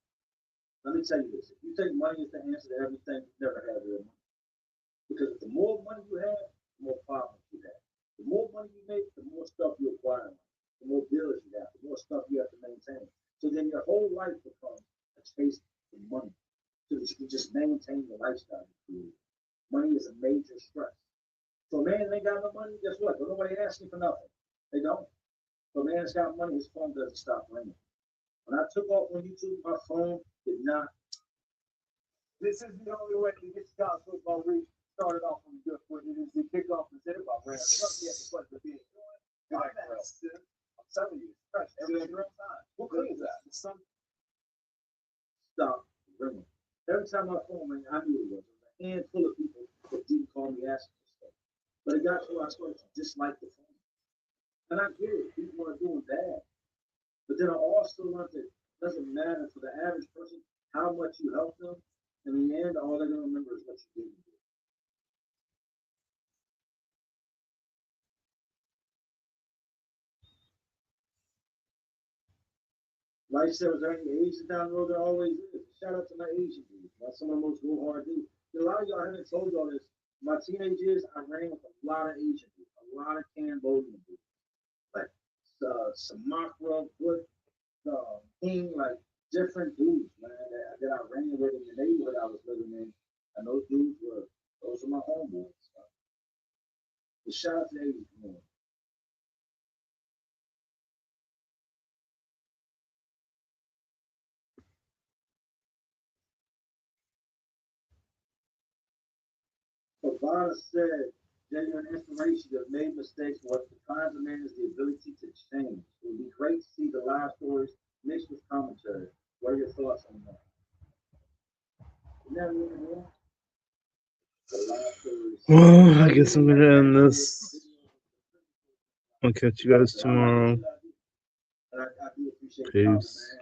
Let me tell you this. If you think money is the answer to everything, you never have real money. Because the more money you have, the more problems you have. The more money you make, the more stuff you acquire. The more bills you have, the more stuff you have to maintain. So then your whole life becomes a chase for money. So that you can just maintain the lifestyle you create. Money is a major stress. So a man ain't got no money, guess what? Don't nobody asking for nothing. They don't. So a man's got money, his phone doesn't stop ringing. When I took off on YouTube, my phone did not. This is the only way to get Scott football reach started off on a good foot. It is the kickoff presented by Rams. Trust me, at the pleasure of being joined. I'm telling you, it's fresh every single time. Who cleans that? Stop ringing. Every time my phone rang, I knew it was. There was a handful of people that didn't call me asking for stuff. But it got to where I started to dislike the phone. And I get it, people are doing bad. But then I also learned that it doesn't matter for the average person how much you help them. In the end, all they're going to remember is what you did. Like I said, was there any Asians down the road? There always is. Shout out to my Asian dudes. That's some of the most go hard dudes. A lot of y'all haven't told y'all this. My teenage years, I ran with a lot of Asian dudes, a lot of Cambodian dudes. Like Samakra, Good, King, like different dudes, man, that I ran with in the neighborhood I was living in. And those dudes those are my homeboys. So shout out to Asian community. Obama said, genuine inspiration have made mistakes. What defines a man is the ability to change. It would be great to see the live stories mixed with commentary. What are your thoughts on that? Well, I guess I'm gonna end this. I'll catch you guys tomorrow. Peace.